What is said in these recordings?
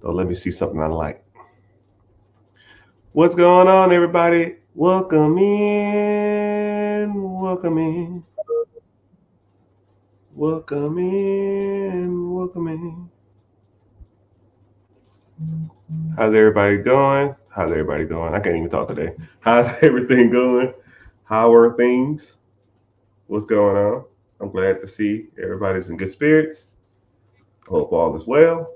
So let me see something I like. What's going on, everybody? Welcome in. Welcome in. Welcome in. Welcome in. How's everybody doing? How's everybody doing? I can't even talk today. How's everything going? How are things? What's going on? I'm glad to see everybody's in good spirits. Hope all is well.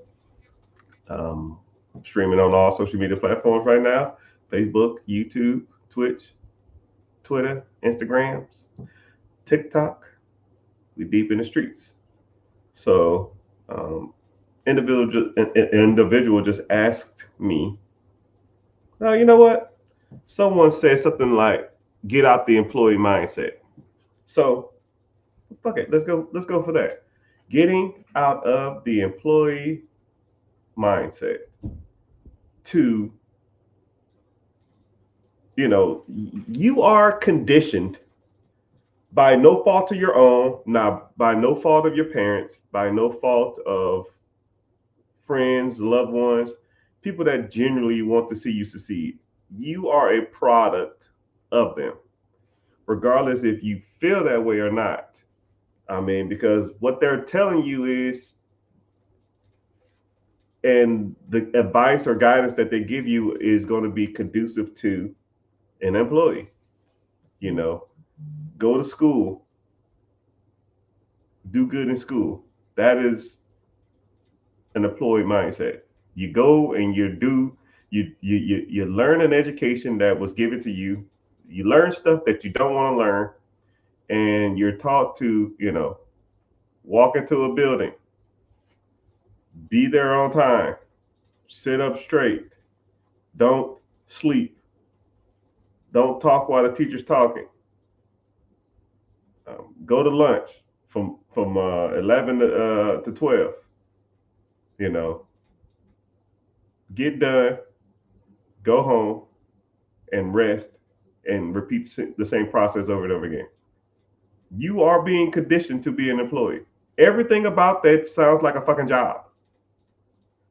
Um, Streaming on all social media platforms right now: Facebook, YouTube, Twitch, Twitter, Instagrams, TikTok. We deep in the streets. So, um, individual just asked me, "Now you know what? Someone said something like, get out the employee mindset." So, fuck it. Let's go. Let's go for that. Getting out of the employee mindset to, you are conditioned by no fault of your own, not by no fault of your parents, by no fault of friends, loved ones, people that genuinely want to see you succeed. You are a product of them, regardless if you feel that way or not. I mean, because what they're telling you is, and the advice or guidance that they give you is going to be conducive to an employee. You know, go to school, do good in school. That is an employee mindset. You go and you learn an education that was given to you. You learn stuff that you don't want to learn, and you're taught to, walk into a building, be there on time, sit up straight, don't sleep, don't talk while the teacher's talking, go to lunch from 11 to 12. You know, get done, go home, and rest, and repeat the same process over and over again. You are being conditioned to be an employee. Everything about that sounds like a fucking job,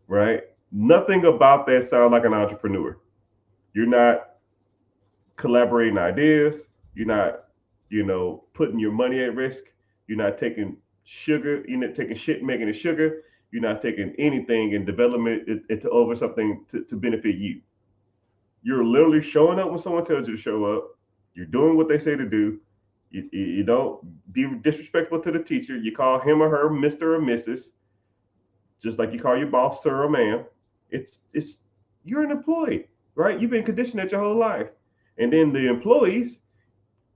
right? Nothing about that sounds like an entrepreneur. You're not collaborating ideas. You're not, putting your money at risk. You're not taking sugar. You're not taking shit, making it sugar. You're not taking anything and developing it to over something to benefit you. You're literally showing up when someone tells you to show up. You're doing what they say to do. You don't be disrespectful to the teacher. You call him or her Mr. or Mrs., just like you call your boss sir or ma'am. It's you're an employee, right? You've been conditioned that your whole life. And then the employees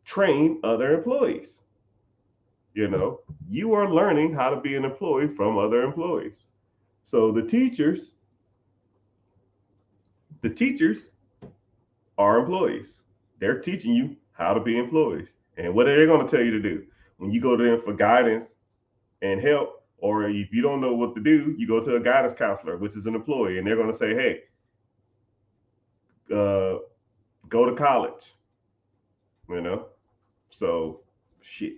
train other employees. You know, you are learning how to be an employee from other employees. So the teachers are employees. They're teaching you how to be employees. And what are they going to tell you to do? When you go to them for guidance and help, or if you don't know what to do, you go to a guidance counselor, which is an employee, and they're going to say, hey, uh, go to college, you know? So, shit.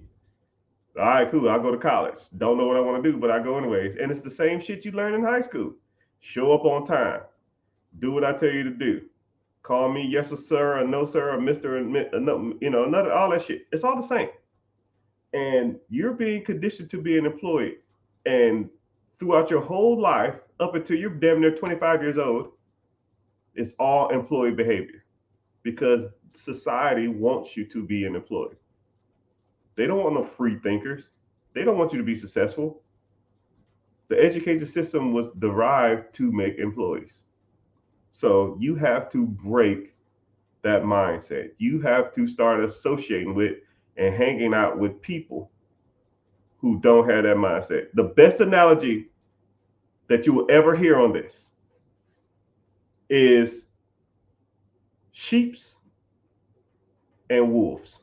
All right, cool. I'll go to college. Don't know what I want to do, but I go anyways. And it's the same shit you learn in high school. Show up on time. Do what I tell you to do. Call me yes or sir or no sir or Mister and no, another all that shit. It's all the same. And you're being conditioned to be an employee. And throughout your whole life, up until you're damn near 25 years old, it's all employee behavior because society wants you to be an employee. They don't want no free thinkers. They don't want you to be successful. The education system was derived to make employees. So you have to break that mindset. You have to start associating with and hanging out with people who don't have that mindset. The best analogy that you will ever hear on this is sheeps and wolves.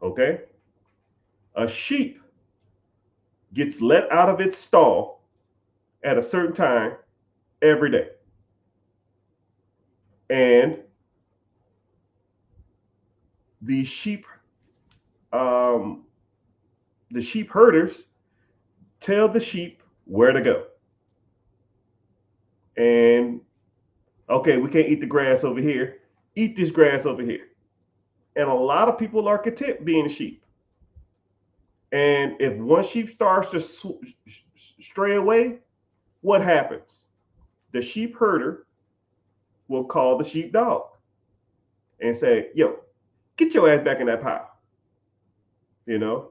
Okay? A sheep gets let out of its stall at a certain time every day. And the sheep um, the sheep herders tell the sheep where to go. And okay, we can't eat the grass over here. Eat this grass over here. And a lot of people are content being sheep. And if one sheep starts to stray away, what happens? The sheep herder will call the sheepdog and say, yo, get your ass back in that pile. You know,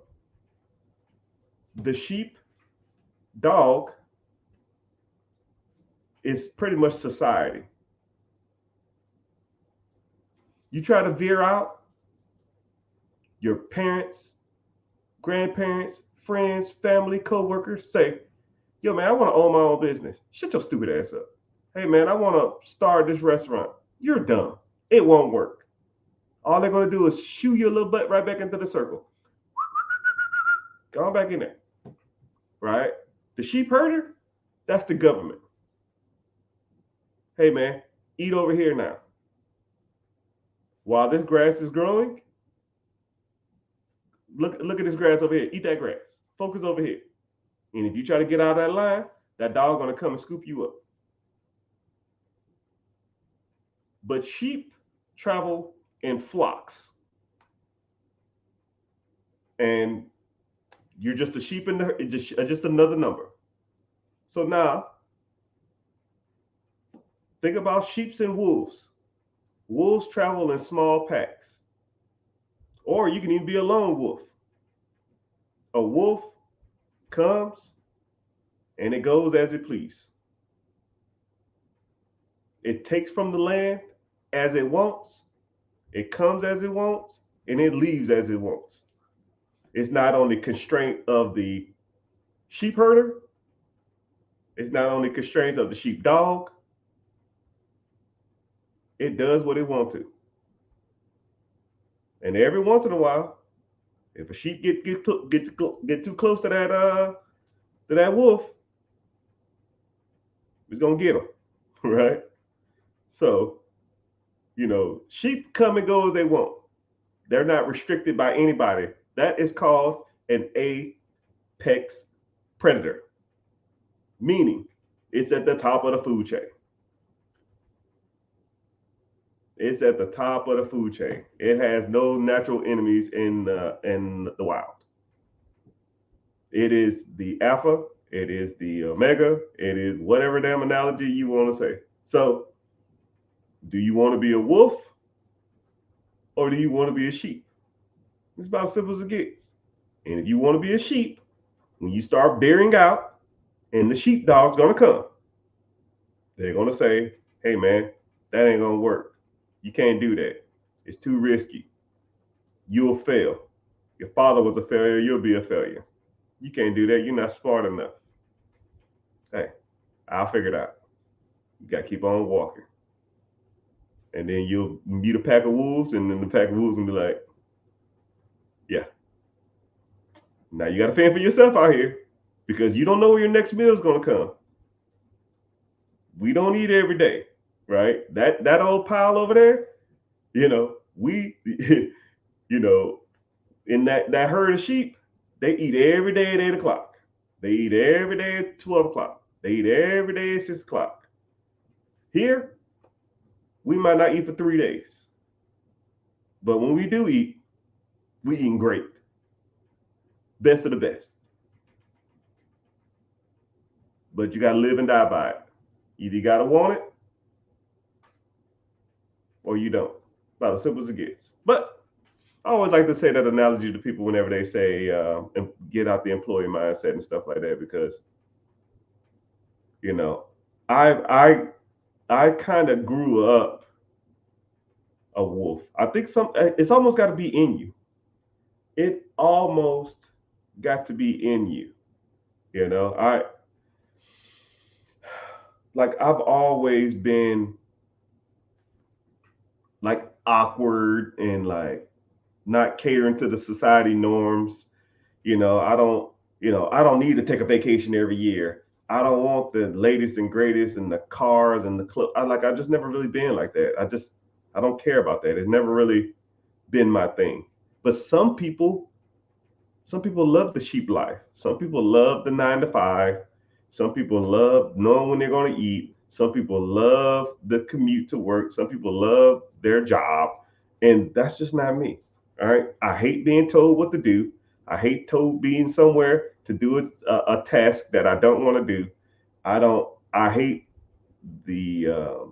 the sheep dog is pretty much society. You try to veer out, your parents, grandparents, friends, family, co-workers say, yo, man, I want to own my own business. Shut your stupid ass up. Hey, man, I want to start this restaurant. You're dumb. It won't work. All they're going to do is shoo your little butt right back into the circle. Go on back in there. Right? The sheep herder, that's the government. Hey, man, eat over here now. While this grass is growing, look at this grass over here. Eat that grass. Focus over here. And if you try to get out of that line, that dog gonna come and scoop you up. But sheep travel in flocks. And you're just a sheep in the just another number. So now think about sheep and wolves. Wolves travel in small packs. Or you can even be a lone wolf. A wolf comes and it goes as it please. It takes from the land as it wants, it comes as it wants, and it leaves as it wants. It's not only constraint of the sheep herder, it's not only constraints of the sheep dog, it does what it wants to. And every once in a while, if a sheep get too close to that wolf, it's gonna get him, right? So, sheep come and go as they want. They're not restricted by anybody. That is called an apex predator, meaning it's at the top of the food chain. It's at the top of the food chain. It has no natural enemies in the wild. It is the alpha. It is the omega. It is whatever damn analogy you want to say. So, do you want to be a wolf or do you want to be a sheep? It's about as simple as it gets. And if you want to be a sheep, when you start bearing out and the sheepdog's going to come, they're going to say, hey, man, that ain't going to work. You can't do that. It's too risky. You'll fail. Your father was a failure. You'll be a failure. You can't do that. You're not smart enough. Hey, I'll figure it out. You got to keep on walking. And then you'll meet a pack of wolves, and then the pack of wolves will be like, yeah. Now you got to fend for yourself out here because you don't know where your next meal is going to come. We don't eat every day, right? That old pile over there, we, in that herd of sheep, they eat every day at 8 o'clock. They eat every day at 12 o'clock. They eat every day at 6 o'clock. Here, we might not eat for 3 days. But when we do eat, we eating great. Best of the best. But you got to live and die by it. Either you got to want it or you don't. About as simple as it gets. But I always like to say that analogy to people whenever they say get out the employee mindset and stuff like that, because I kind of grew up a wolf. I think it's almost got to be in you. It almost got to be in you. I've always been like awkward and like not catering to the society norms. I don't need to take a vacation every year. I don't want the latest and greatest and the cars and the club. I just never really been like that. I don't care about that. It's never really been my thing. But some people love the sheep life. Some people love the 9 to 5. Some people love knowing when they're going to eat. Some people love the commute to work. Some people love their job. And that's just not me. All right. I hate being told what to do. I hate told being somewhere to do a task that I don't want to do. I hate the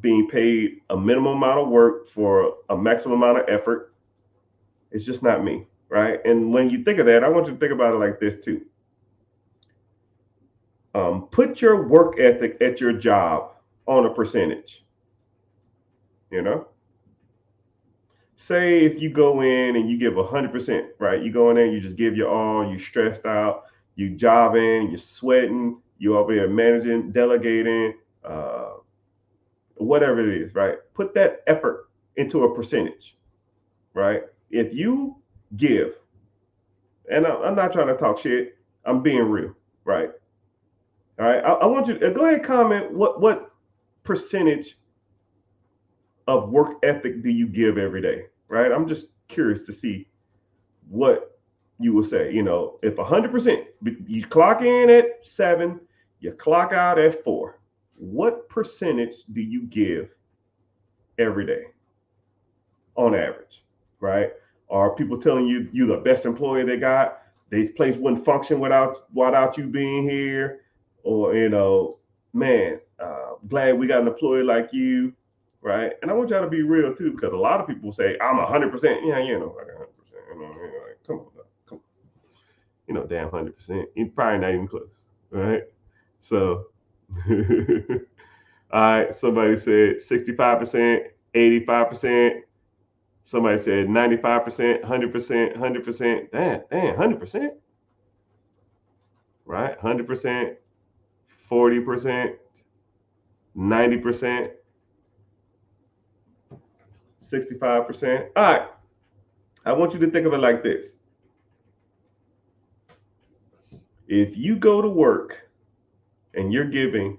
being paid a minimum amount of work for a maximum amount of effort. It's just not me. Right. And when you think of that, I want you to think about it like this too. Put your work ethic at your job on a percentage. You know, say if you go in and you give 100%, right? You go in there, you just give your all, you stressed out, you jobbing, you're sweating, you over here managing, delegating, uh, whatever it is, right? Put that effort into a percentage, right? If you give, and I'm not trying to talk shit, I'm being real, right? All right, I want you to go ahead and comment what percentage of work ethic do you give every day, right? I'm just curious to see what you will say. You know, if 100%, you clock in at 7, you clock out at 4, what percentage do you give every day on average, right? Are people telling you you're the best employee they got? This place wouldn't function without you being here, or man, glad we got an employee like you, right? And I want y'all to be real too, because a lot of people say I'm 100%. Yeah, like 100%. Like, come on, damn 100%. You're probably not even close, right? So, all right. Somebody said 65%, 85%. Somebody said 95%, 100%, 100%. Damn, 100%, right? 100%, 40%, 90%, 65%. All right. I want you to think of it like this. If you go to work and you're giving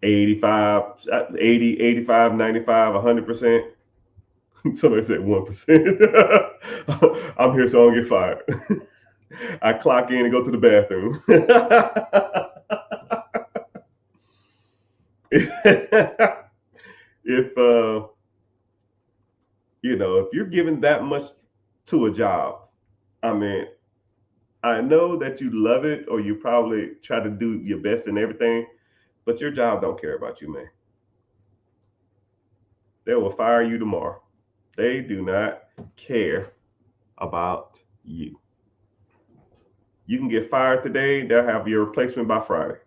85, 80, 85, 95, 100%, somebody said 1%. I'm here so I don't get fired. I clock in and go to the bathroom. if if you're giving that much to a job, I mean, I know that you love it or you probably try to do your best in everything, but your job don't care about you, man. They will fire you tomorrow. They do not care about you. You can get fired today, they'll have your replacement by Friday,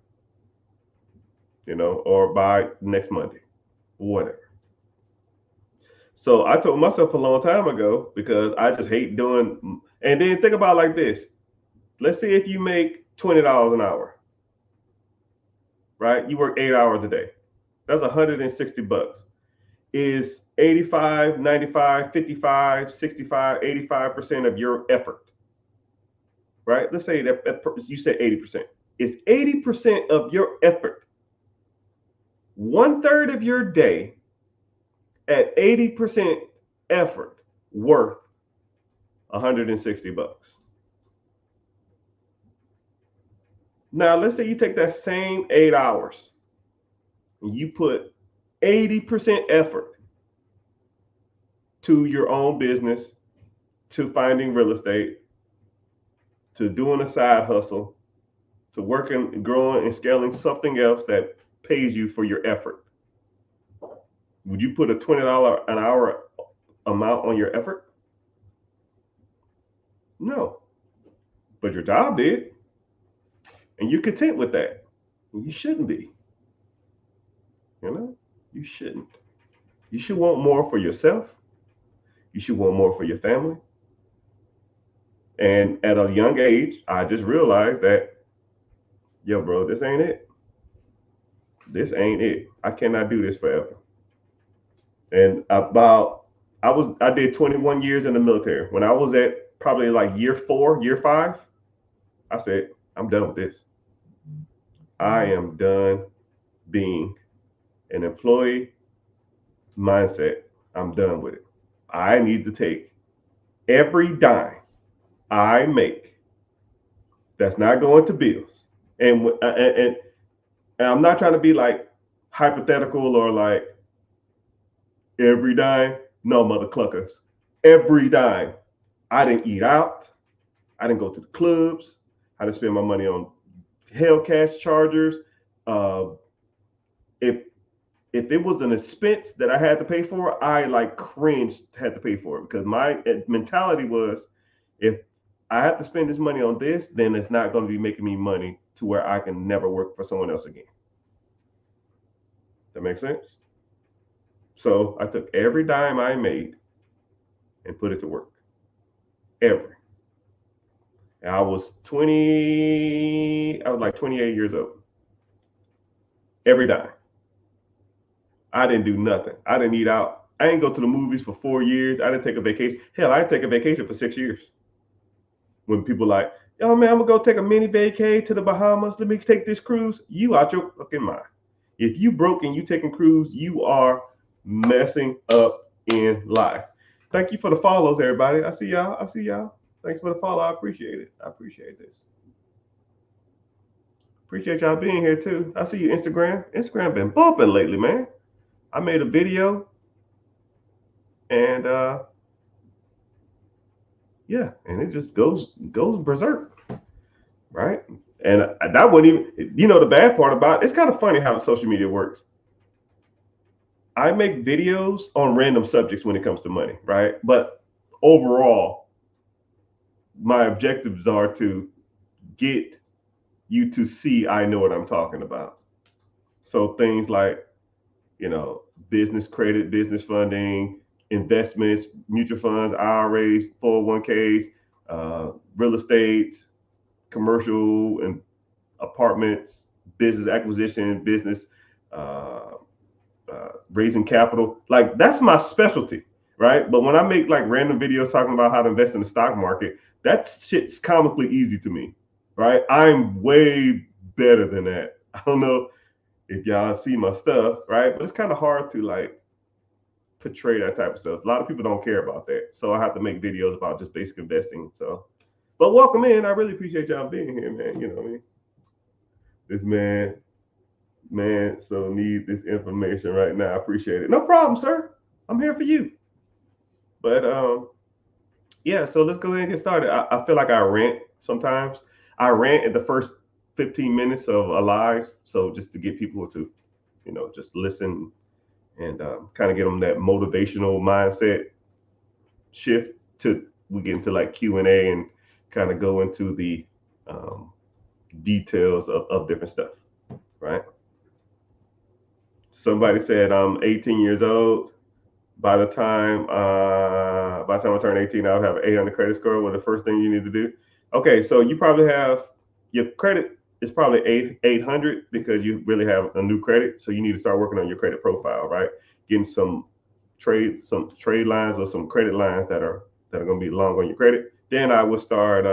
or by next Monday, whatever. So I told myself a long time ago, because I just hate doing, and then think about it like this. Let's say if you make $20 an hour, right? You work 8 hours a day. That's $160. Is 85, 95, 55, 65, 85% of your effort, right? Let's say that you said 80%. Is 80% of your effort, 1/3 of your day at 80% effort, worth $160? Now, let's say you take that same 8 hours and you put 80% effort to your own business, to finding real estate, to doing a side hustle, to working, growing, and scaling something else that pays you for your effort. Would you put a $20 an hour amount on your effort? No. But your job did. And you're content with that. You shouldn't be. You shouldn't. You should want more for yourself. You should want more for your family. And at a young age, I just realized that, yo, bro, this ain't it. This ain't it. I cannot do this forever. And I did 21 years in the military. When I was at probably like year 4, year 5, I said, I'm done with this. I am done being an employee mindset. I'm done with it. I need to take every dime I make That's not going to bills. And I'm not trying to be like hypothetical or like every dime. No, mother cluckers. Every dime. I didn't eat out. I didn't go to the clubs. I didn't spend my money on Hellcat chargers. Uh, if if it was an expense that I had to pay for, I like cringed had to pay for it because my mentality was, if I have to spend this money on this, then it's not going to be making me money to where I can never work for someone else again. That makes sense? So I took every dime I made and put it to work. Every. And I was like 28 years old. Every dime. I didn't do nothing. I didn't eat out. I didn't go to the movies for 4 years. I didn't take a vacation. Hell, I didn't take a vacation for 6 years. When people like, yo, man, I'm gonna go take a mini vacay to the Bahamas. Let me take this cruise. You out your fucking mind. If you broke and you taking cruise, you are messing up in life. Thank you for the follows, everybody. I see y'all. Thanks for the follow. I appreciate it. I appreciate this. Appreciate y'all being here too. I see you, Instagram. Instagram been bumping lately, man. I made a video and yeah, and it just goes berserk, right? And that wouldn't even, the bad part about it, it's kind of funny how social media works. I make videos on random subjects when it comes to money, right? But overall, my objectives are to get you to see I know what I'm talking about. So things like, business credit, business funding, investments, mutual funds, IRAs, 401ks, real estate, commercial and apartments, business acquisition, business raising capital. Like that's my specialty, right? But when I make like random videos talking about how to invest in the stock market, that shit's comically easy to me, right? I'm way better than that. I don't know if y'all see my stuff, right? But it's kind of hard to like portray that type of stuff. A lot of people don't care about that. So I have to make videos about just basic investing. So, but welcome in. I really appreciate y'all being here, man. You know what I mean? This man, so need this information right now. I appreciate it. No problem, sir. I'm here for you. But yeah, so let's go ahead and get started. I feel like I rant sometimes. I rant at the first 15 minutes of a live. So just to get people to, just listen and kind of get them that motivational mindset shift to we get into like Q&A and kind of go into the details of different stuff, right? Somebody said I'm 18 years old. By the time I turn 18, I'll have an 800 credit score. What the first thing you need to do? Okay, so you probably have your credit is probably 800 because you really have a new credit. So you need to start working on your credit profile, right? Getting some trade lines or some credit lines that are going to be long on your credit. Then I would start.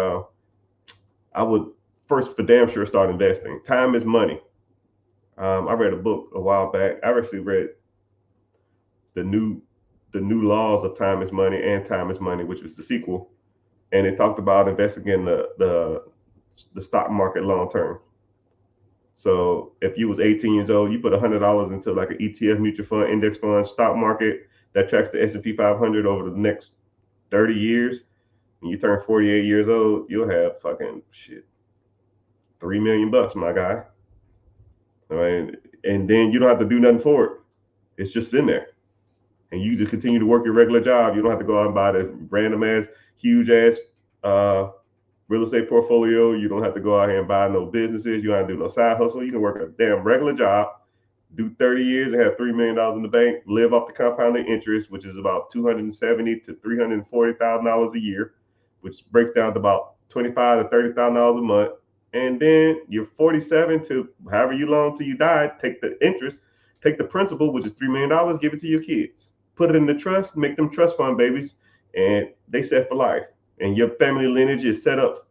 I would first for damn sure start investing. Time is money. I read a book a while back. I actually read the new laws of time is money and time is money, which was the sequel, and it talked about investing in the stock market long term. So if you was 18 years old, you put $100 into like an ETF, mutual fund, index fund, stock market that tracks the S&P 500 over the next 30 years. When you turn 48 years old, you'll have fucking shit, $3 million, my guy. I mean, and then you don't have to do nothing for it. It's just in there. And you just continue to work your regular job. You don't have to go out and buy the random ass, huge ass real estate portfolio. You don't have to go out here and buy no businesses. You don't have to do no side hustle. You can work a damn regular job, do 30 years and have $3 million in the bank, live off the compounding interest, which is about $270,000 to $340,000 a year, which breaks down to about $25,000 to $30,000 a month. And then you're 47 to however you long till you die, take the interest, take the principal, which is $3 million, give it to your kids. Put it in the trust, make them trust fund babies, and they set for life. And your family lineage is set up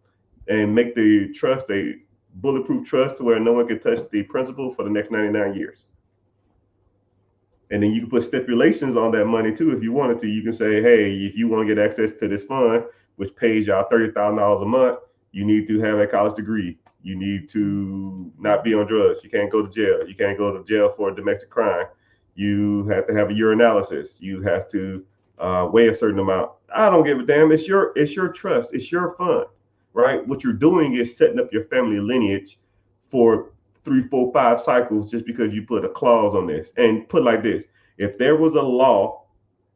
and make the trust a bulletproof trust to where no one can touch the principal for the next 99 years. And then you can put stipulations on that money too if you wanted to. You can say, hey, if you want to get access to this fund, which pays y'all $30,000 a month, You need to have a college degree. You need to not be on drugs. You can't go to jail. You can't go to jail for domestic crime. You have to have a urinalysis. You have to weigh a certain amount. I don't give a damn. It's your trust. It's your fund, right? What you're doing is setting up your family lineage for 3, 4, 5 cycles just because you put a clause on this. And put like this: if there was a law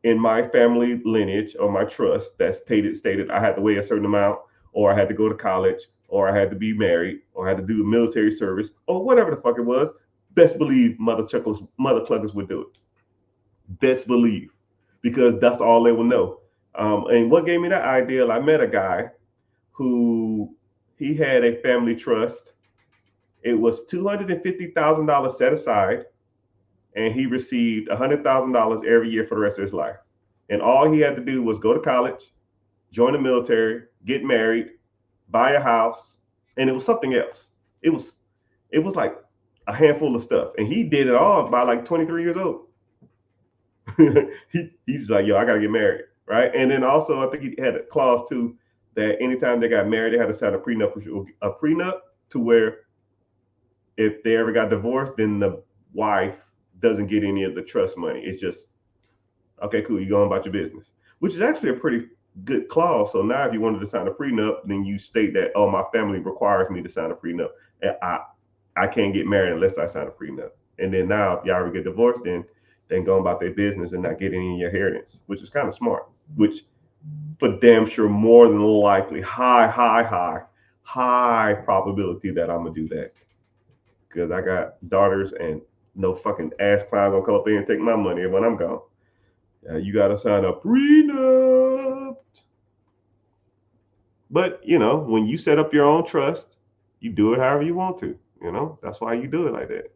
in my family lineage or my trust that stated I had to weigh a certain amount, or I had to go to college, or I had to be married, or I had to do military service, or whatever the fuck it was, best believe mother cluckers would do it. Best believe, because that's all they will know. And what gave me that idea? I met a guy who he had a family trust. It was $250,000 set aside, and he received $100,000 every year for the rest of his life. And all he had to do was go to college, join the military, get married, buy a house, and it was something else. It was like a handful of stuff, and he did it all by like 23 years old. He's like, yo, I gotta get married, right? And then also, I think he had a clause too that anytime they got married, they had to sign a prenup to where if they ever got divorced, then the wife doesn't get any of the trust money. It's just okay, cool, you going about your business, which is actually a pretty good clause. So now, if you wanted to sign a prenup, then you state that, oh, my family requires me to sign a prenup, and I can't get married unless I sign a prenup. And then now, if y'all ever get divorced, then going about their business and not getting any inheritance, which is kind of smart. Which, for damn sure, more than likely, high probability that I'm gonna do that because I got daughters and no fucking ass clown gonna come up here and take my money when I'm gone. You gotta sign a prenup. But when you set up your own trust, you do it however you want to. That's why you do it like that.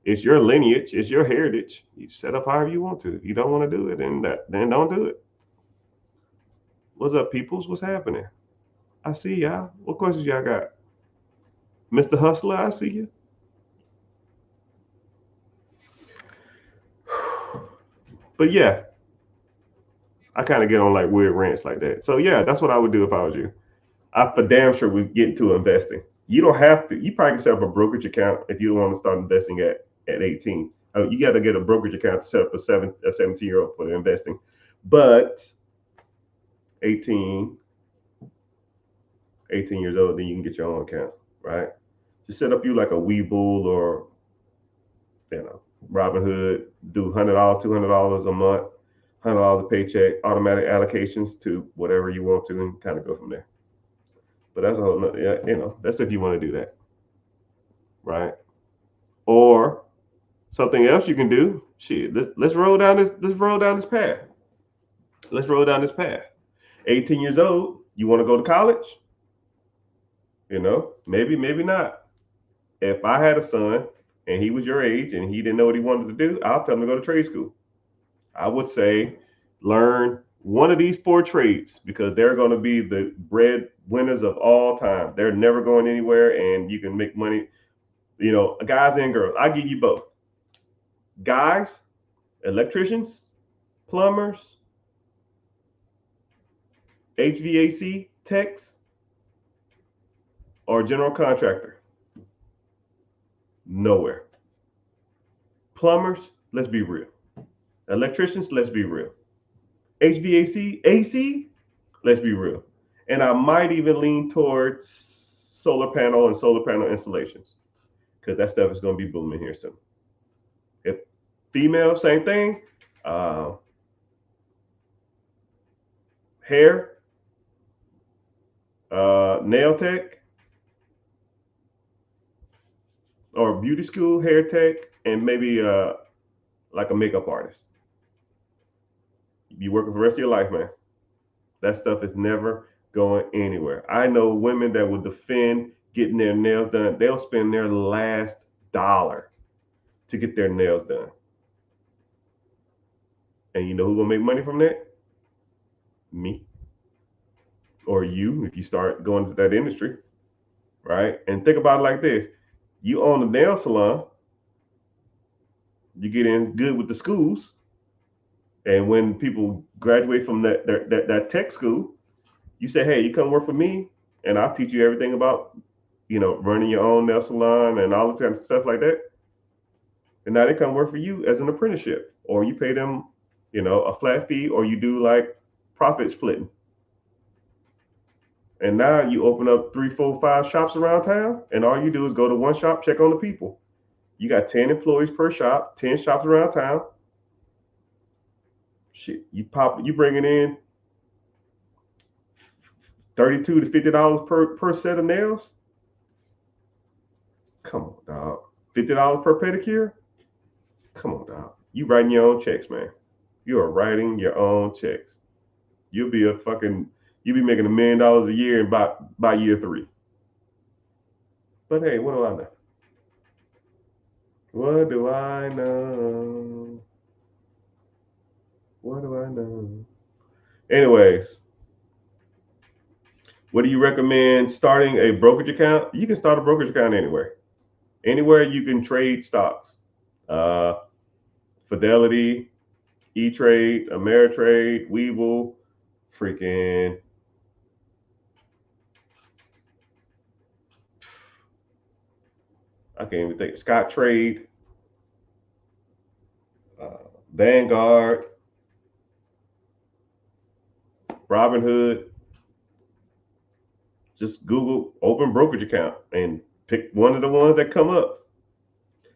It's your lineage, it's your heritage. You set up however you want to. If you don't want to do it, then don't do it. What's up, peoples? What's happening? I see y'all. What questions y'all got? Mr. Hustler, I see you. But yeah, I kind of get on like weird rants like that. So yeah, that's what I would do if I was you. I for damn sure would get into investing. You don't have to. You probably can set up a brokerage account if you don't want to start investing at 18. You got to get a brokerage account to set up a 17-year-old for the investing. But 18, 18 years old, then you can get your own account, right? Just set up you like a Webull or Robinhood. Do $100, $200 a month, $100 a paycheck, automatic allocations to whatever you want to, and kind of go from there. But that's a whole nother, that's if you want to do that, right? Or something else you can do. Shit, let's roll down this. Let's roll down this path. Let's roll down this path. 18 years old, you want to go to college? Maybe, maybe not. If I had a son and he was your age and he didn't know what he wanted to do, I'll tell him to go to trade school. I would say learn one of these 4 trades because they're going to be the bread winners of all time. They're never going anywhere, and you can make money. Guys and girls. I give you both. Guys, electricians, plumbers, HVAC techs, or general contractor. Nowhere. Plumbers, let's be real. Electricians, let's be real. HVAC, AC, let's be real. And I might even lean towards solar panel and solar panel installations because that stuff is going to be booming here soon. If female, same thing. Hair, nail tech, or beauty school, hair tech, and maybe like a makeup artist. You working for the rest of your life, man. That stuff is never going anywhere. I know women that will defend getting their nails done. They'll spend their last dollar to get their nails done. And you know who's gonna make money from that? Me. Or you, if you start going to that industry, right? And think about it like this. You own a nail salon, you get in good with the schools, and when people graduate from that tech school, you say, hey, you come work for me, and I'll teach you everything about, running your own nail salon and all the kind of stuff like that. And now they come work for you as an apprenticeship, or you pay them, a flat fee, or you do like profit splitting. And now you open up 3, 4, 5 shops around town, and all you do is go to one shop, check on the people. You got 10 employees per shop, 10 shops around town. Shit, you bringing in $32 to $50 per set of nails. Come on, dog. $50 per pedicure. Come on, dog. You writing your own checks, man. You are writing your own checks. You'll be making $1 million a year by year 3. But hey, what do I know? What do I know? What do I know? Anyways, what do you recommend starting a brokerage account? You can start a brokerage account anywhere. Anywhere you can trade stocks. Fidelity, E-Trade, Ameritrade, Webull, freaking I can't even think. Scottrade, Vanguard, Robinhood. Just Google open brokerage account and pick one of the ones that come up.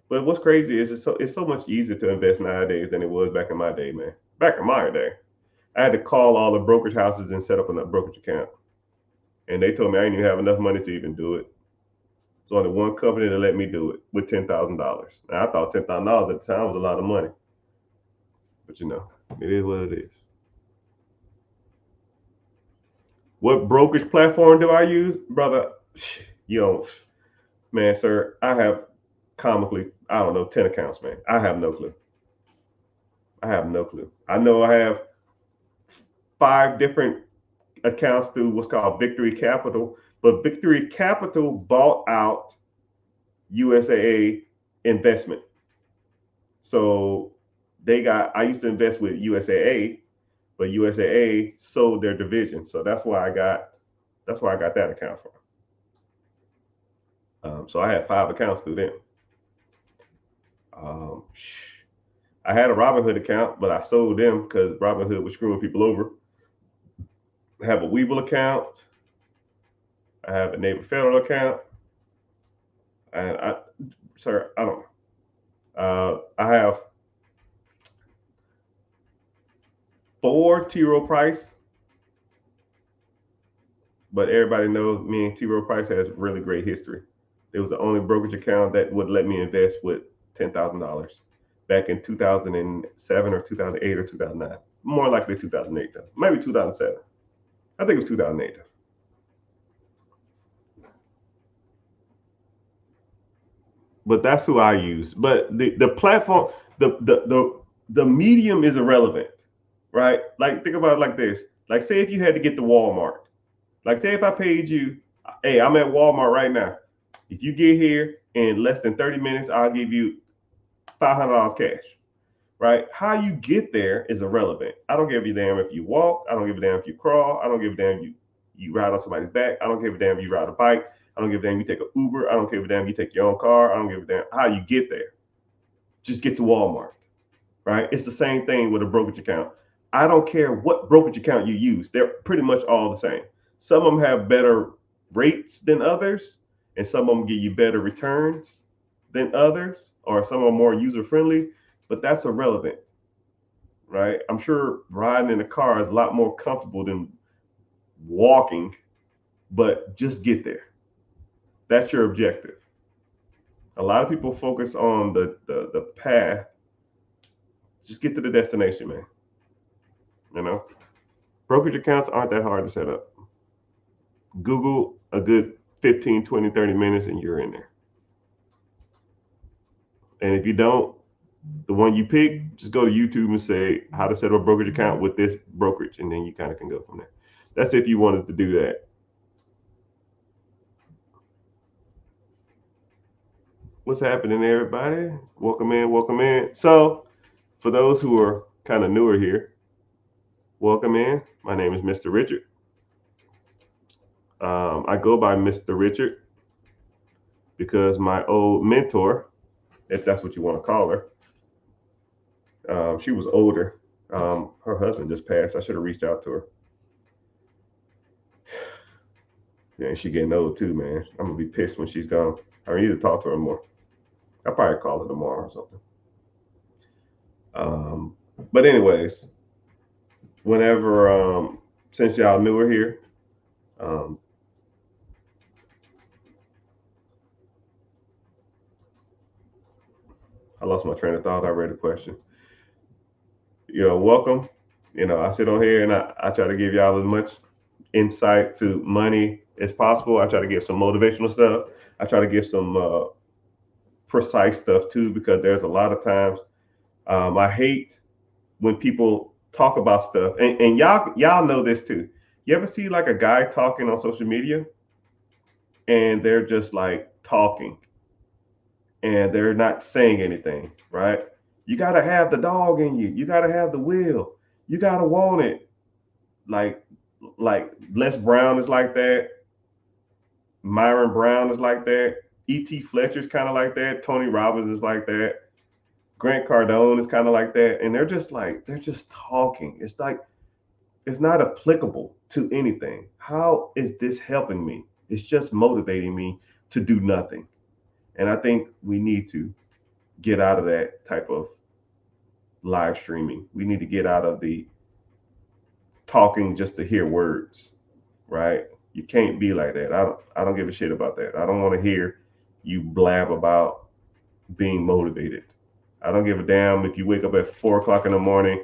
But what's crazy is it's so much easier to invest nowadays than it was back in my day, man. Back in my day, I had to call all the brokerage houses and set up a brokerage account, and they told me I didn't even have enough money to even do it. There's only one company that let me do it with $10,000. Now I thought $10,000 at the time was a lot of money, but it is what it is. What brokerage platform do I use, brother? You don't, man, sir. I have comically, I don't know, 10 accounts, man. I have no clue. I have no clue. I know I have 5 different accounts through what's called Victory Capital, but Victory Capital bought out USAA Investment. So I used to invest with USAA, but USAA sold their division. So that's why I got that account from. So I had 5 accounts through them. I had a Robinhood account, but I sold them because Robinhood was screwing people over. I have a Webull account. I have a Neighbor Federal account. And I don't know. I have 4 T. Rowe Price, but everybody knows me and T. Rowe Price has really great history. It was the only brokerage account that would let me invest with $10,000 back in 2007 or 2008 or 2009. More likely 2008 though. Maybe 2007. I think it was 2008 though. But that's who I use. But the platform, the medium is irrelevant, right? Like think about it like this. Like say if you had to get to Walmart. Like say if I paid you, hey, I'm at Walmart right now. If you get here in less than 30 minutes, I'll give you $500 cash. Right? How you get there is irrelevant. I don't give a damn if you walk. I don't give a damn if you crawl. I don't give a damn if you ride on somebody's back. I don't give a damn if you ride a bike. I don't give a damn if you take an Uber. I don't give a damn if you take your own car. I don't give a damn how you get there. Just get to Walmart. Right? It's the same thing with a brokerage account. I don't care what brokerage account you use. They're pretty much all the same. Some of them have better rates than others, and some of them give you better returns than others, or some are more user friendly, but that's irrelevant, right? I'm sure riding in a car is a lot more comfortable than walking, but just get there. That's your objective. A lot of people focus on the path. Just get to the destination, man. Brokerage accounts aren't that hard to set up. Google a good 15, 20, 30 minutes and you're in there. And if you don't, the one you pick, just go to YouTube and say how to set up a brokerage account with this brokerage, and then you kind of can go from there. That's if you wanted to do that. What's happening, everybody? Welcome in, welcome in. So, for those who are kind of newer here, welcome in. My name is Mr. Richard. I go by Mr. Richard because my old mentor, if that's what you want to call her, she was older. Her husband just passed. I should have reached out to her. Yeah, she getting old too, man. I'm gonna be pissed when she's gone. I need to talk to her more. I'll probably call her tomorrow or something. Um, but anyways, whenever since y'all knew her here, um, I lost my train of thought. I read the question. Welcome. I sit on here and I try to give y'all as much insight to money as possible. I try to give some motivational stuff. I try to give some precise stuff too, because there's a lot of times I hate when people talk about stuff, and y'all know this too. You ever see like a guy talking on social media, and they're just like talking, and they're not saying anything, right? You gotta have the dog in you. You gotta have the will. You gotta want it. Like like Les Brown is like that. Myron Brown is like that. E.T. Fletcher's kind of like that. Tony Robbins is like that. Grant Cardone is kind of like that. And they're just talking. It's like, it's not applicable to anything. How is this helping me? It's just motivating me to do nothing. And I think we need to get out of that type of live streaming. We need to get out of the talking just to hear words, right? You can't be like that. I don't give a shit about that. I don't want to hear you blab about being motivated. I don't give a damn if you wake up at 4 o'clock in the morning,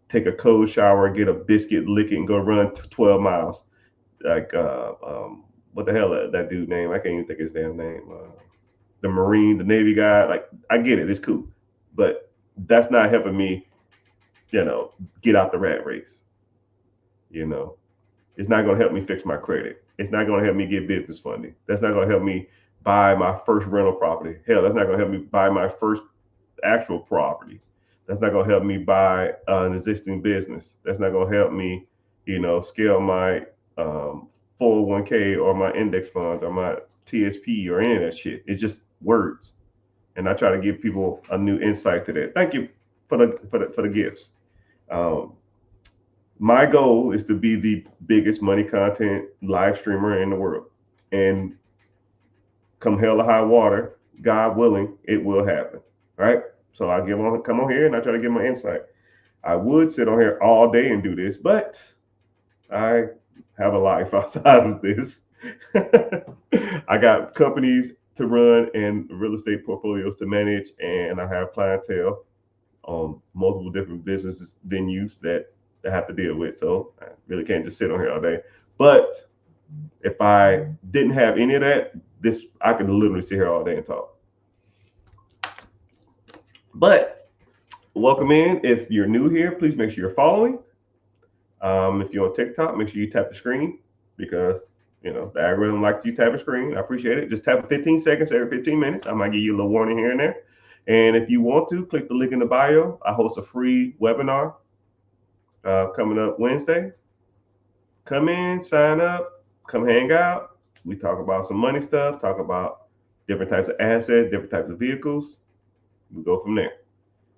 take a cold shower, get a biscuit, lick it, and go run 12 miles. Like, what the hell that dude name? I can't even think of his damn name. The Marine, the Navy guy. Like, I get it, it's cool, but that's not helping me, get out the rat race. You know, it's not going to help me fix my credit. It's not going to help me get business funding. That's not going to help me buy my first rental property. Hell, that's not going to help me buy my first actual property. That's not going to help me buy an existing business. That's not going to help me, scale my 401k or my index funds or my TSP or any of that shit. It's just words. And I try to give people a new insight to that. Thank you for the gifts. Um, my goal is to be the biggest money content live streamer in the world. And come hell or high water, God willing, it will happen. Right? So I come on here and I try to give my insight. I would sit on here all day and do this, but I have a life outside of this. I got companies to run and real estate portfolios to manage, and I have clientele on multiple different business venues that I have to deal with. So I really can't just sit on here all day. But if I didn't have any of that, I could literally sit here all day and talk. But welcome in. If you're new here, please make sure you're following. If you're on TikTok, make sure you tap the screen, because the algorithm likes you tap a screen. I appreciate it. Just tap it 15 seconds every 15 minutes. I might give you a little warning here and there. And if you want to, click the link in the bio. I host a free webinar coming up Wednesday. Come in, sign up, come hang out. We talk about some money stuff, talk about different types of assets, different types of vehicles. We go from there.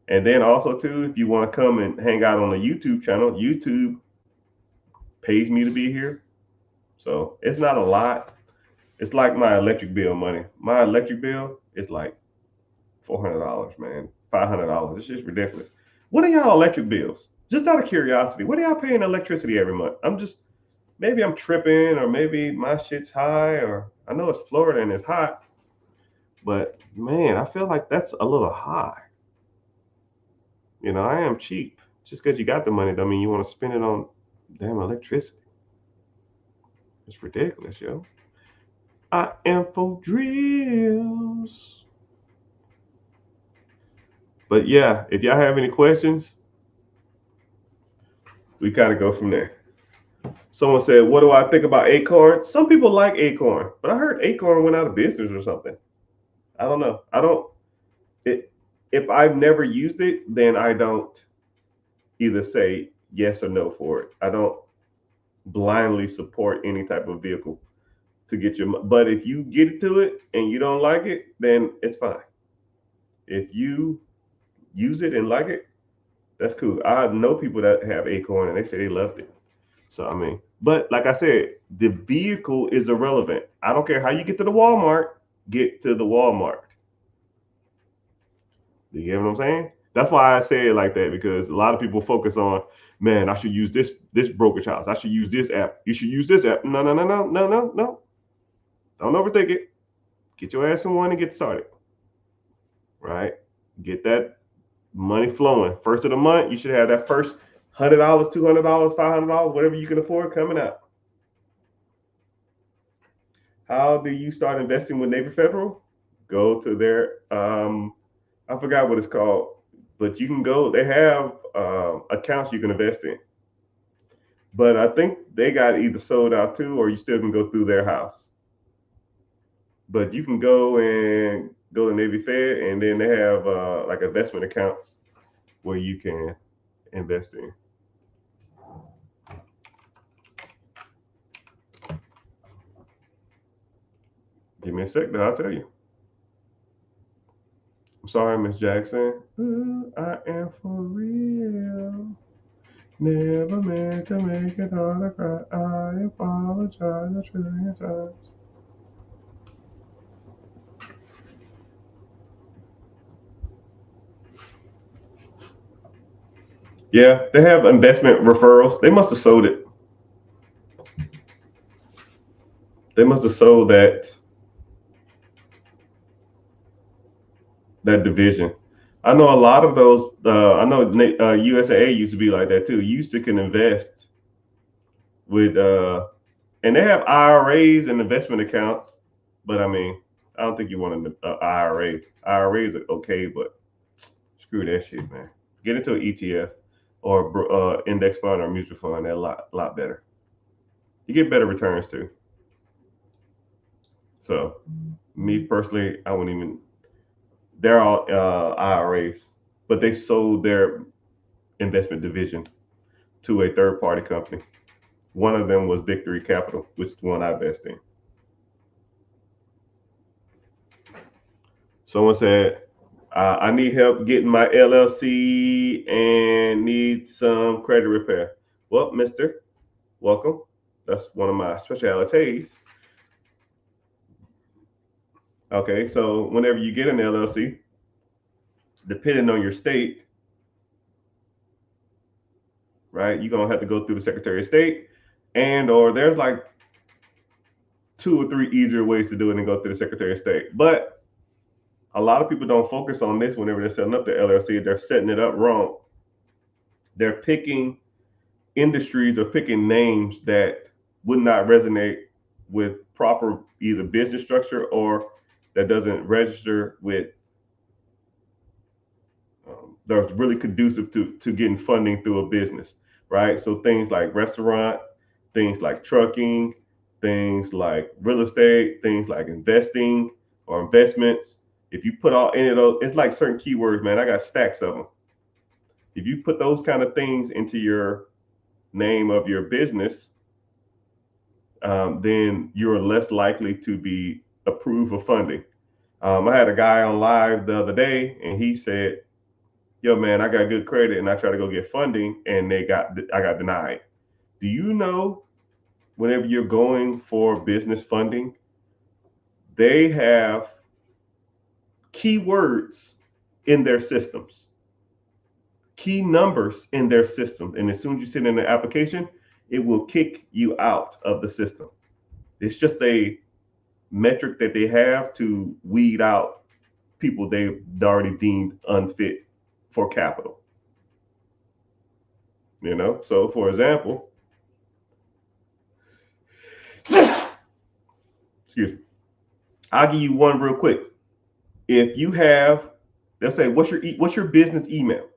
And then also too, if you want to come and hang out on the YouTube channel, YouTube pays me to be here. So it's not a lot. It's like my electric bill money. My electric bill is like $400, man. $500. It's just ridiculous. What are y'all electric bills? Just out of curiosity, what are y'all paying electricity every month? Maybe I'm tripping, or maybe my shit's high, or I know it's Florida and it's hot, but man, I feel like that's a little high. I am cheap. Just because you got the money don't mean you want to spend it on damn electricity. It's ridiculous, yo. I am for drills. But yeah, if y'all have any questions, we kind of go from there. Someone said, what do I think about Acorn? Some people like Acorn, but I heard Acorn went out of business or something. I don't know. If I've never used it, then I don't either say yes or no for it. I don't blindly support any type of vehicle to get your. But if you get to it and you don't like it, then it's fine. If you use it and like it, that's cool. I know people that have Acorn and they say they loved it. So I mean, but like I said, the vehicle is irrelevant. I don't care how you get to the Walmart. Get to the Walmart. You get what I'm saying? That's why I say it like that, because a lot of people focus on, man, I should use this brokerage house. I should use this app. You should use this app. No, no, no, no, no, no, no. Don't overthink it. Get your ass in one and get started. Right? Get that money flowing. First of the month, you should have that first $100, $200, $500, whatever you can afford coming out. How do you start investing with Navy Federal? Go to their I forgot what it's called, but you can go. They have accounts you can invest in. But I think they got either sold out too, or you still can go through their house. But you can go to Navy Fed, and then they have like investment accounts where you can invest in. Give me a sec, though. I'll tell you. I'm sorry, Miss Jackson. Ooh, I am for real. Never meant to make it all a cry. I apologize a trillion times. Yeah, they have investment referrals. They must have sold it. They must have sold that division. I know a lot of those. I know USAA used to be like that too. You used to can invest with, and they have IRAs and investment accounts. But I mean, I don't think you want an IRA. IRAs are okay, but screw that shit, man. Get into an ETF or index fund or mutual fund. They're a lot better. You get better returns too. So, me personally, I wouldn't even. They're all IRAs, but they sold their investment division to a third party company. One of them was Victory Capital, which is the one I invest in. Someone said, I need help getting my LLC and need some credit repair. Well, mister, welcome. That's one of my specialties. Okay, so whenever you get an LLC, depending on your state, right, you're gonna have to go through the Secretary of State, and or there's like 2 or 3 easier ways to do it and go through the Secretary of State. But a lot of people don't focus on this whenever they're setting up their LLC. They're setting it up wrong. They're picking industries or picking names that would not resonate with proper either business structure or that doesn't register with that's really conducive to getting funding through a business, right? So things like restaurant, things like trucking, things like real estate, things like investing or investments. If you put all any of those, it's like certain keywords, man. I got stacks of them. If you put those kind of things into your name of your business, then you're less likely to be approved for funding. I had a guy on live the other day, and he said, "Yo, man, I got good credit, and I try to go get funding, and I got denied." Do you know whenever you're going for business funding, they have keywords in their systems, key numbers in their system, and as soon as you send in the application, it will kick you out of the system. It's just a metric that they have to weed out people they already deemed unfit for capital. So for example, excuse me, I'll give you one real quick. If you have, they'll say, what's your business email?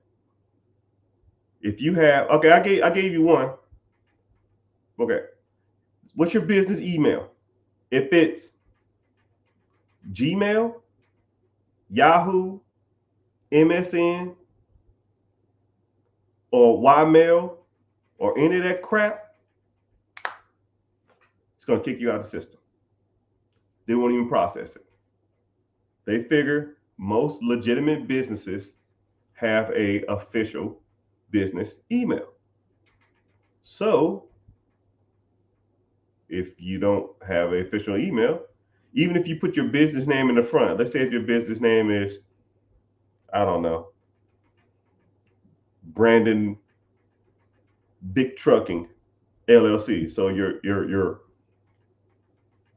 If you have, okay, I gave you one. Okay, what's your business email? If it's Gmail, Yahoo, MSN, or Ymail, or any of that crap, it's gonna kick you out of the system. they won't even process it. They figure most legitimate businesses have a official business email. So if you don't have an official email, even if you put your business name in the front, let's say if your business name is, I don't know, Brandon Big Trucking LLC. So your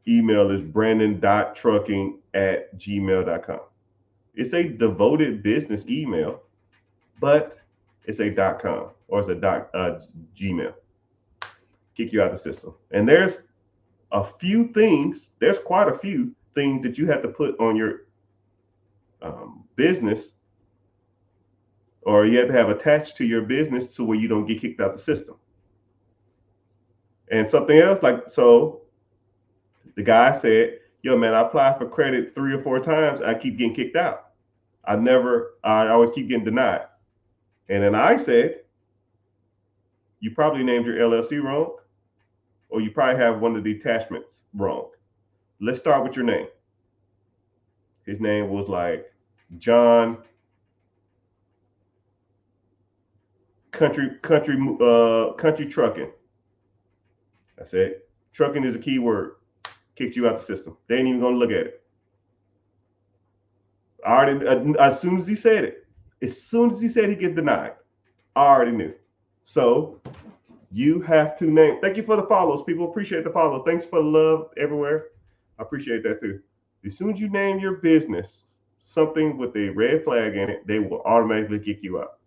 email is brandon.trucking@gmail.com. It's a devoted business email, but it's a .com or it's a Gmail. Kick you out of the system. And there's quite a few things that you have to put on your business, or you have to have attached to your business so where you don't get kicked out the system. And something else, like, so the guy said, yo, man, I applied for credit 3 or 4 times. I keep getting kicked out. I always keep getting denied. And then I said, you probably named your LLC wrong, or you probably have one of the attachments wrong. Let's start with your name. His name was like John Country Trucking. I said, trucking is a key word. Kicked you out the system. They ain't even gonna look at it. I already, as soon as he said it, as soon as he said he get denied, I already knew. So you have to name. Thank you for the follows, people. Appreciate the follow. Thanks for the love everywhere. I appreciate that too. As soon as you name your business something with a red flag in it, they will automatically kick you out.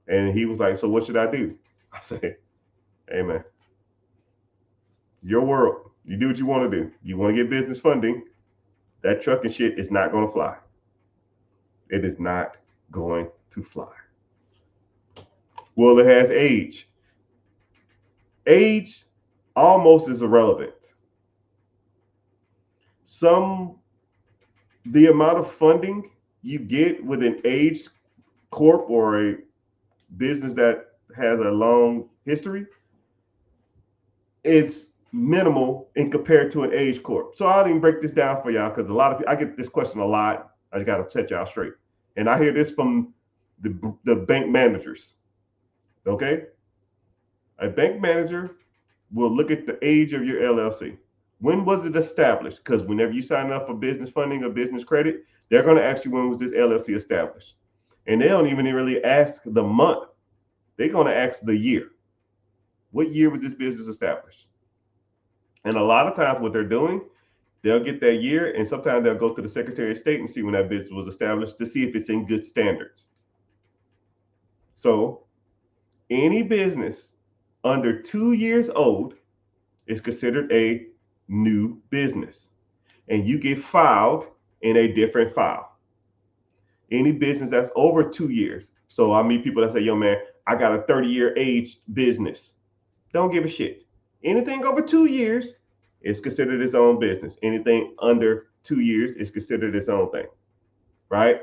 And he was like, so what should I do? I said, hey man, your world. You do what you want to do. You want to get business funding. That trucking shit is not going to fly. It is not going to fly. Well, it has age. Age almost is irrelevant. The amount of funding you get with an aged corp or a business that has a long history, it's minimal in compared to an age corp. So I'll even break this down for y'all because a lot of people, I get this question a lot. I got to set y'all straight. And I hear this from the bank managers. Okay? A bank manager will look at the age of your LLC. When was it established? Because whenever you sign up for business funding or business credit, they're going to ask you when was this LLC established. And they don't even really ask the month. They're going to ask the year. What year was this business established? And a lot of times what they're doing, they'll get that year, and sometimes they'll go to the Secretary of State and see when that business was established to see if it's in good standards. So any business under 2 years old is considered a new business, and you get filed in a different file. Any business that's over 2 years. So I meet people that say, yo, man, I got a 30-year aged business. Don't give a shit. Anything over 2 years is considered its own business. Anything under 2 years is considered its own thing, right?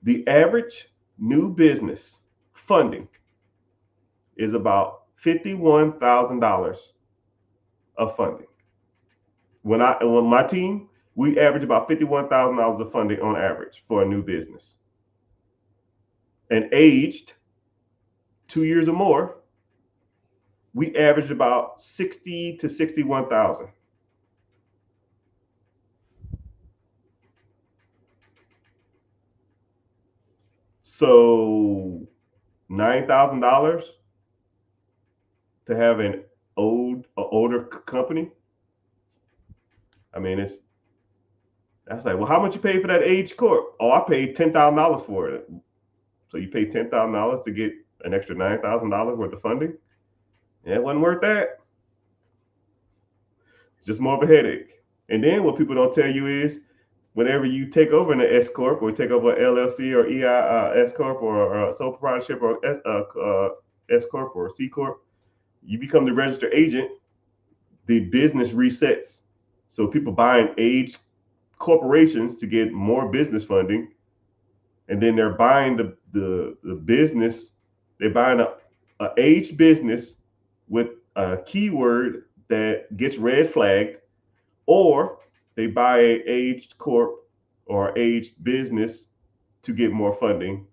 The average new business funding is about $51,000 of funding. When my team, we average about $51,000 of funding on average for a new business. And aged 2 years or more, we average about 60 to 61,000. So $9,000 to have an older company. I mean, that's like, well, how much you pay for that age corp? Oh, I paid $10,000 for it. So you pay $10,000 to get an extra $9,000 worth of funding? Yeah, it wasn't worth that. It's just more of a headache. And then what people don't tell you is, whenever you take over an S corp or take over an LLC or S corp or sole proprietorship or S corp or C corp, you become the registered agent. The business resets. So people buying aged corporations to get more business funding, and then they're buying the business. They're buying a aged business with a keyword that gets red flagged, or They buy a aged corp or aged business to get more funding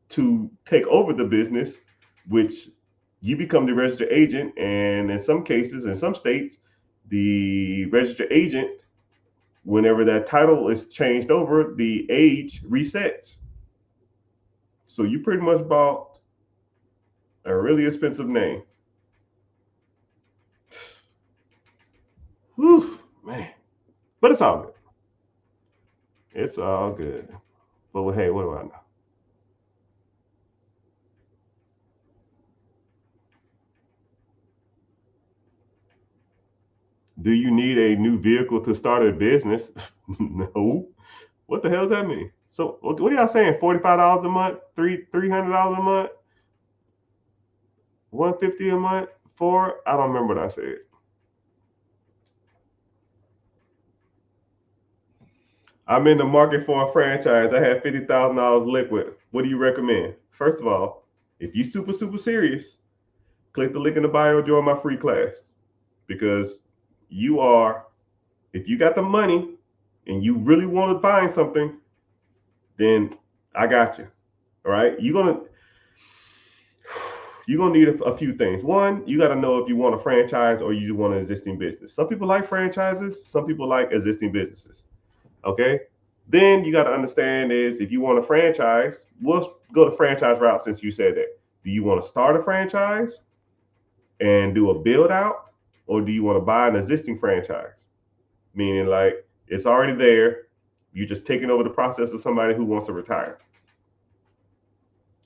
to take over the business, which you become the registered agent. And in some cases, in some states, the registered agent, whenever that title is changed over, the age resets. So you pretty much bought a really expensive name. Whew, man. But it's all good. It's all good. But hey, what do I know? Do you need a new vehicle to start a business? No. What the hell does that mean? So what are y'all saying? $45 a month, $300 a month, 150 a month, for I don't remember what I said. I'm in the market for a franchise. I have $50,000 liquid. What do you recommend? First of all, if you super serious, click the link in the bio, join my free class. Because you are, if you got the money and you really want to find something, then I got you. All right. You're gonna need a few things. One, you got to know if you want a franchise or you want an existing business. Some people like franchises, some people like existing businesses. Okay. Then you got to understand is if you want a franchise, we'll go the franchise route since you said that. Do you want to start a franchise and do a build out, or do you want to buy an existing franchise? Meaning like it's already there, you're just taking over the process of somebody who wants to retire.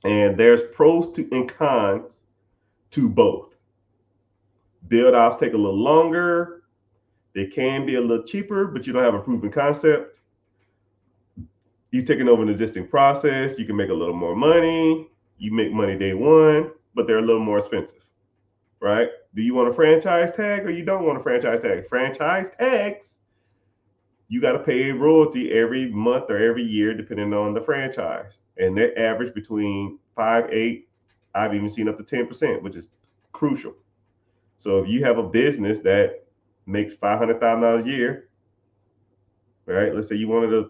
And there's pros to and cons to both. Build outs take a little longer. They can be a little cheaper, but you don't have a proven concept. You're taking over an existing process. You can make a little more money. You make money day one, but they're a little more expensive, right? Do you want a franchise tag or you don't want a franchise tag? Franchise tags, you got to pay a royalty every month or every year, depending on the franchise. And they average between 5, 8, I've even seen up to 10%, which is crucial. So if you have a business that makes $500,000 a year, right? Let's say you wanted a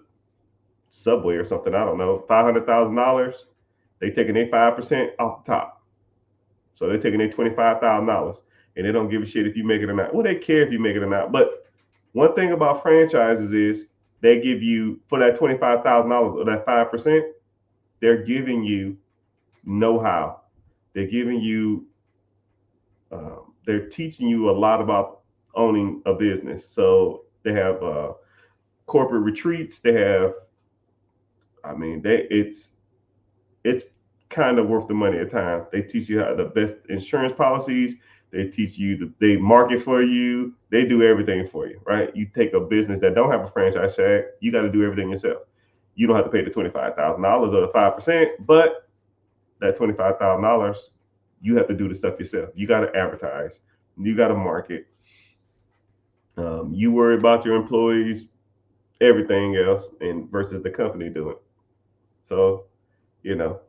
Subway or something, I don't know, $500,000, they taking their 5% off the top. So they're taking their $25,000 and they don't give a shit if you make it or not. Well, they care if you make it or not. But one thing about franchises is they give you, for that $25,000 or that 5%, they're giving you know-how. They're giving you, they're teaching you a lot about owning a business. So they have corporate retreats. They have, I mean, it's kind of worth the money at times. They teach you how the best insurance policies. They teach you, they market for you. They do everything for you, right? You take a business that don't have a franchise tag, you got to do everything yourself. You don't have to pay the $25,000 or the 5%, but that $25,000, you have to do the stuff yourself. You got to advertise. You got to market. You worry about your employees, everything else, and versus the company doing. So, you know,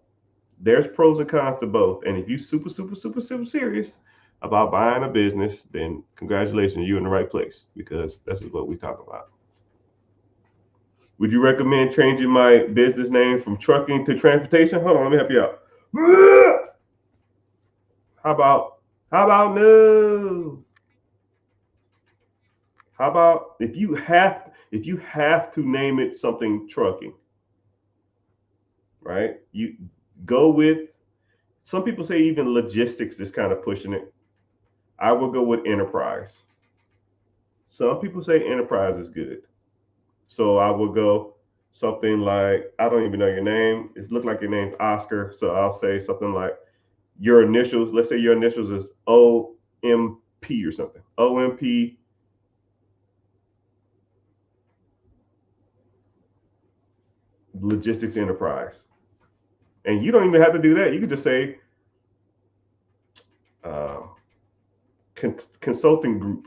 there's pros and cons to both. And if you super serious about buying a business, then congratulations, you're in the right place because this is what we talk about. Would you recommend changing my business name from trucking to transportation? Hold on, let me help you out. How about no? How about if you have to name it something trucking, right? You go with, some people say even logistics is kind of pushing it. I will go with enterprise. Some people say enterprise is good. So I will go something like, I don't even know your name. It looked like your name's Oscar. So I'll say something like your initials. Let's say your initials is OMP or something. OMP Logistics Enterprise. And you don't even have to do that. You can just say uh, consulting group.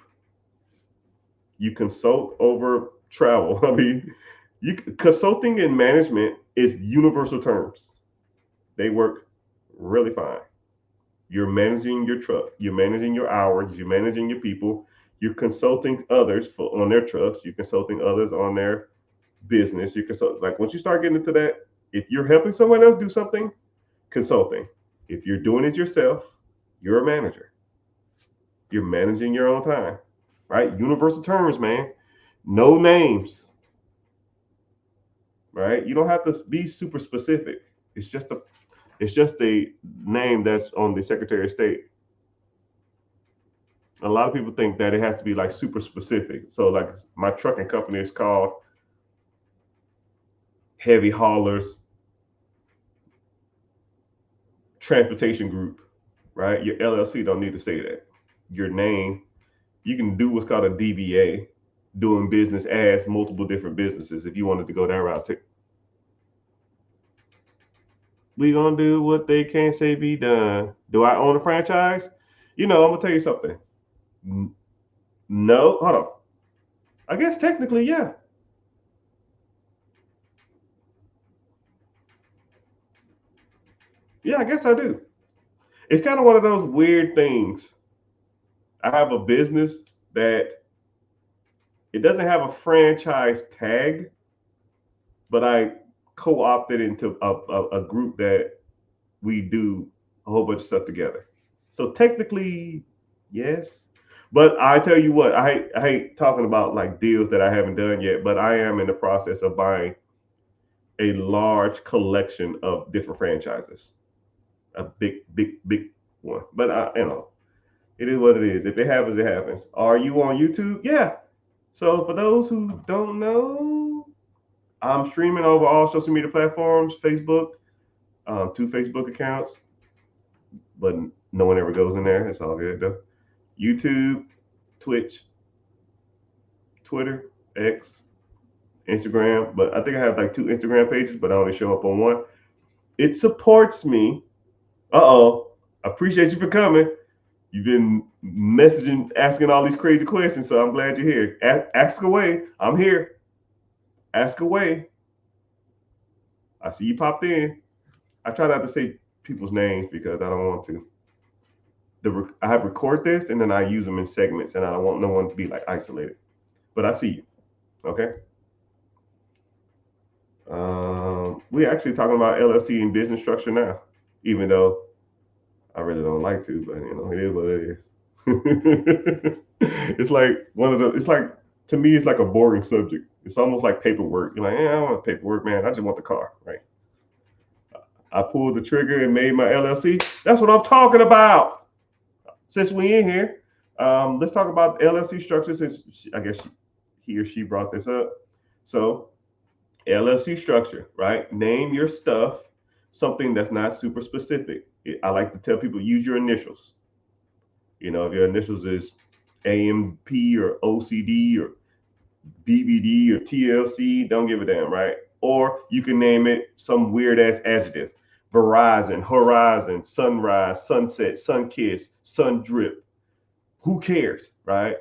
You consult over travel. I mean, consulting and management is universal terms. They work really fine. You're managing your truck. You're managing your hours. You're managing your people. You're consulting others on their trust. You're consulting others on their business. You consult, like once you start getting into that, if you're helping someone else do something, consulting. If you're doing it yourself, you're a manager. You're managing your own time, right? Universal terms, man. No names, right? You don't have to be super specific. It's just a name that's on the Secretary of State. A lot of people think that it has to be like super specific. So like my trucking company is called Heavy Haulers Transportation Group, right? Your LLC don't need to say that. Your name, you can do what's called a DBA, doing business as multiple different businesses if you wanted to go that route too. We gonna do what they can't say be done. Do I own a franchise? I'm gonna tell you something. No, hold on. I guess technically, yeah. Yeah, I guess I do. It's kind of one of those weird things. I have a business that it doesn't have a franchise tag, but I co-opted into a group that we do a whole bunch of stuff together. So technically, yes. But I tell you what, I hate talking about like deals that I haven't done yet, but I am in the process of buying a large collection of different franchises. A big, big, big one. But it is what it is. If it happens, it happens. Are you on YouTube? Yeah. So for those who don't know, I'm streaming over all social media platforms, Facebook, two Facebook accounts, but no one ever goes in there. It's all good though. YouTube, Twitch, Twitter, X, Instagram. But I think I have like two Instagram pages, but I only show up on one. It supports me. Uh-oh. I appreciate you for coming. You've been messaging, asking all these crazy questions, so I'm glad you're here. Ask away. I'm here. Ask away. I see you popped in. I try not to say people's names because I don't want to. I have record this and then I use them in segments, and I don't want no one to be like isolated. But I see you. Okay. We're actually talking about LLC and business structure now, even though I really don't like to, but it is what it is. It's like one of the. It's like, to me, it's like a boring subject. It's almost like paperwork. You're like, I don't want paperwork, man. I just want the car, right? I pulled the trigger and made my LLC. That's what I'm talking about. Since we in here, let's talk about LLC structure. Since I guess he or she brought this up. So LLC structure, right? Name your stuff something that's not super specific. I like to tell people, use your initials. If your initials is AMP or OCD or BBD or TLC, don't give a damn, right? Or you can name it some weird ass adjective. Verizon, Horizon, Sunrise, Sunset, Sunkiss, Sun Drip. Who cares, right?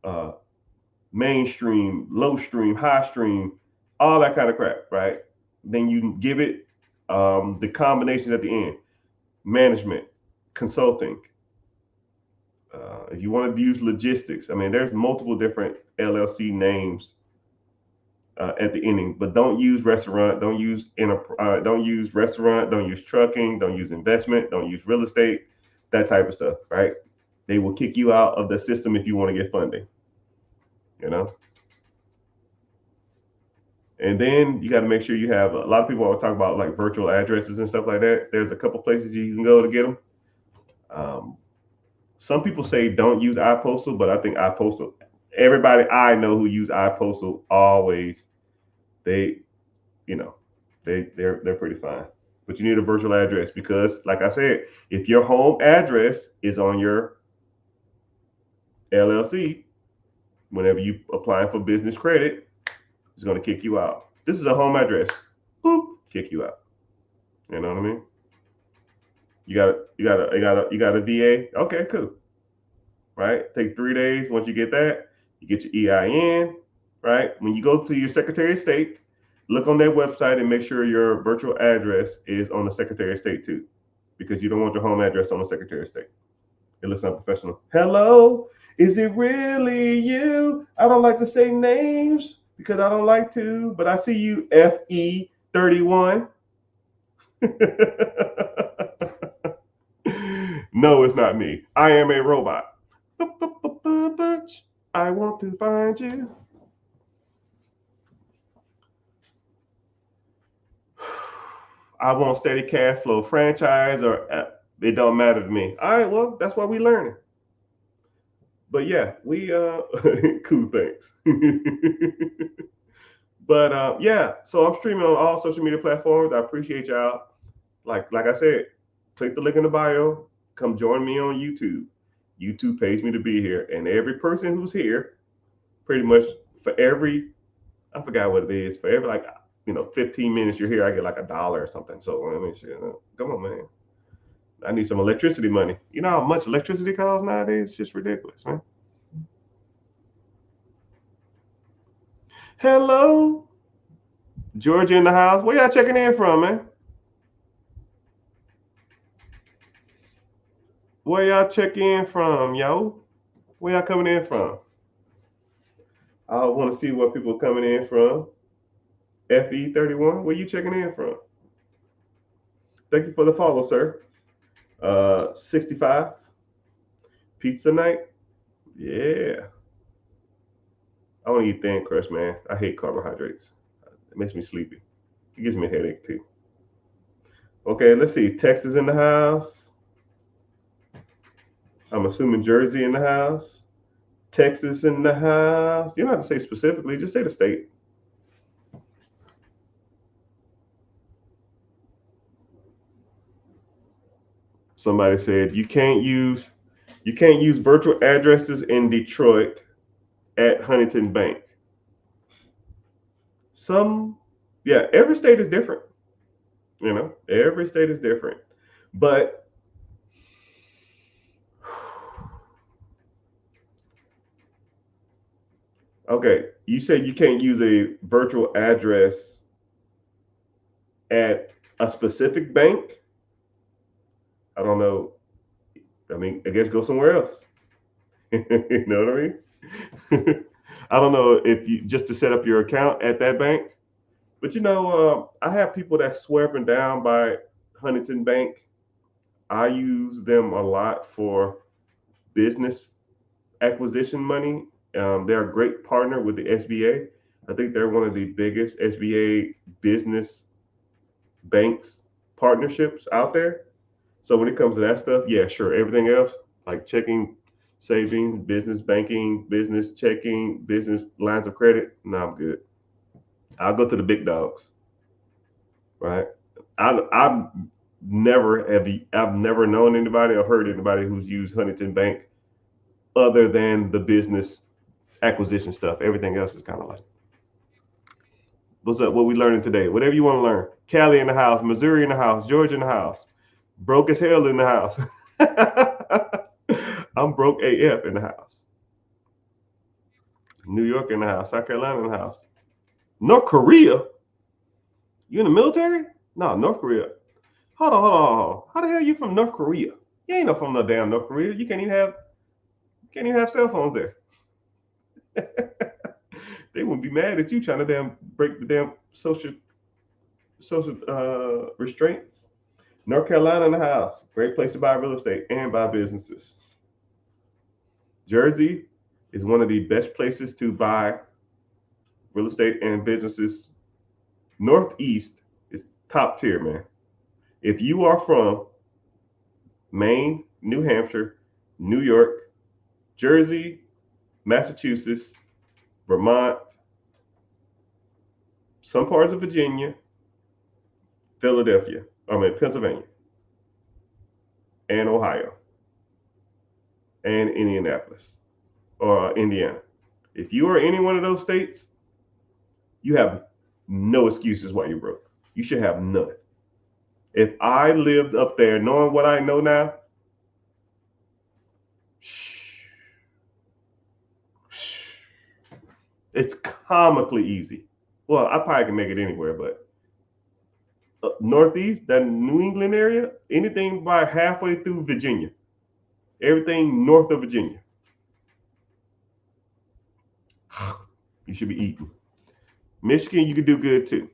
Uh, Mainstream, low stream, high stream, all that kind of crap, right? Then you give it the combination at the end: management, consulting. If you want to use logistics, I mean, there's multiple different LLC names at the ending, but don't use restaurant, don't use restaurant, don't use trucking, don't use investment, don't use real estate, that type of stuff, right? They will kick you out of the system if you want to get funding, you know. And then you got to make sure you have. A lot of people always talk about like virtual addresses and stuff like that. There's a couple places you can go to get them. Um, some people say don't use iPostal, but I think iPostal. Everybody I know who use iPostal always, they, you know, they're pretty fine. But you need a virtual address because, like I said, if your home address is on your LLC, whenever you apply for business credit, it's going to kick you out. This is a home address. Boop, kick you out. You know what I mean? You got a VA. Okay, cool. Right? Take 3 days. Once you get that, you get your EIN. Right? When you go to your Secretary of State, look on their website and make sure your virtual address is on the Secretary of State too, because you don't want your home address on the Secretary of State. It looks unprofessional. Hello. Is it really you? I don't like to say names because I don't like to, but I see you, FE31. No, it's not me. I am a robot. I want to find you. I want steady cash flow, franchise, or it don't matter to me. All right, well, that's why we learning. But yeah, we cool things. But yeah, so I'm streaming on all social media platforms. I appreciate y'all. Like I said, click the link in the bio. Come join me on YouTube. YouTube pays me to be here, and every person who's here, pretty much for every, I forgot what it is, for every 15 minutes you're here, I get like $1 or something. So I mean, shit, come on, man. I need some electricity money. You know how much electricity costs nowadays? It's just ridiculous, man. Hello, Georgia in the house. Where y'all checking in from, man? Where y'all checking in from, yo? Where y'all coming in from? I want to see where people are coming in from. FE31, where you checking in from? Thank you for the follow, sir. 65 pizza night. Yeah. I want to eat thin crust, man. I hate carbohydrates. It makes me sleepy. It gives me a headache too. Okay, let's see. Texas in the house. I'm assuming Jersey in the house. Texas in the house. You don't have to say specifically, just say the state. Somebody said you can't use virtual addresses in Detroit at Huntington Bank. Yeah, every state is different. Every state is different. But okay, you said you can't use a virtual address at a specific bank. I don't know. I mean, I guess go somewhere else. You know what I mean? I don't know if you just to set up your account at that bank. But I have people that swear up and down by Huntington Bank. I use them a lot for business acquisition money. They're a great partner with the SBA. I think they're one of the biggest SBA business banks partnerships out there. So when it comes to that stuff, yeah, sure. Everything else, like checking, savings, business banking, business checking, business lines of credit, no, I'm good. I'll go to the big dogs, right? I've never known anybody or heard anybody who's used Huntington Bank other than the business acquisition stuff. Everything else is kind of like, what's up? What we learning today? Whatever you want to learn. Cali in the house, Missouri in the house, Georgia in the house, broke as hell in the house. I'm broke AF in the house. New York in the house, South Carolina in the house. North Korea? You in the military? No, North Korea. Hold on. How the hell you from North Korea? You ain't no from no damn North Korea. You can't even have cell phones there. They wouldn't be mad at you trying to damn break the damn social restraints. North Carolina in the house. Great place to buy real estate and buy businesses. Jersey is one of the best places to buy real estate and businesses. Northeast is top tier, man. If you are from Maine, New Hampshire, New York, Jersey, Massachusetts, Vermont, some parts of Virginia, Pennsylvania, and Ohio, and Indianapolis or Indiana. If you are any one of those states, you have no excuses why you're broke. You should have none. If I lived up there knowing what I know now, it's comically easy. Well, I probably can make it anywhere, but Northeast, that New England area, anything by halfway through Virginia, everything north of Virginia. You should be eating. Michigan, you could do good too.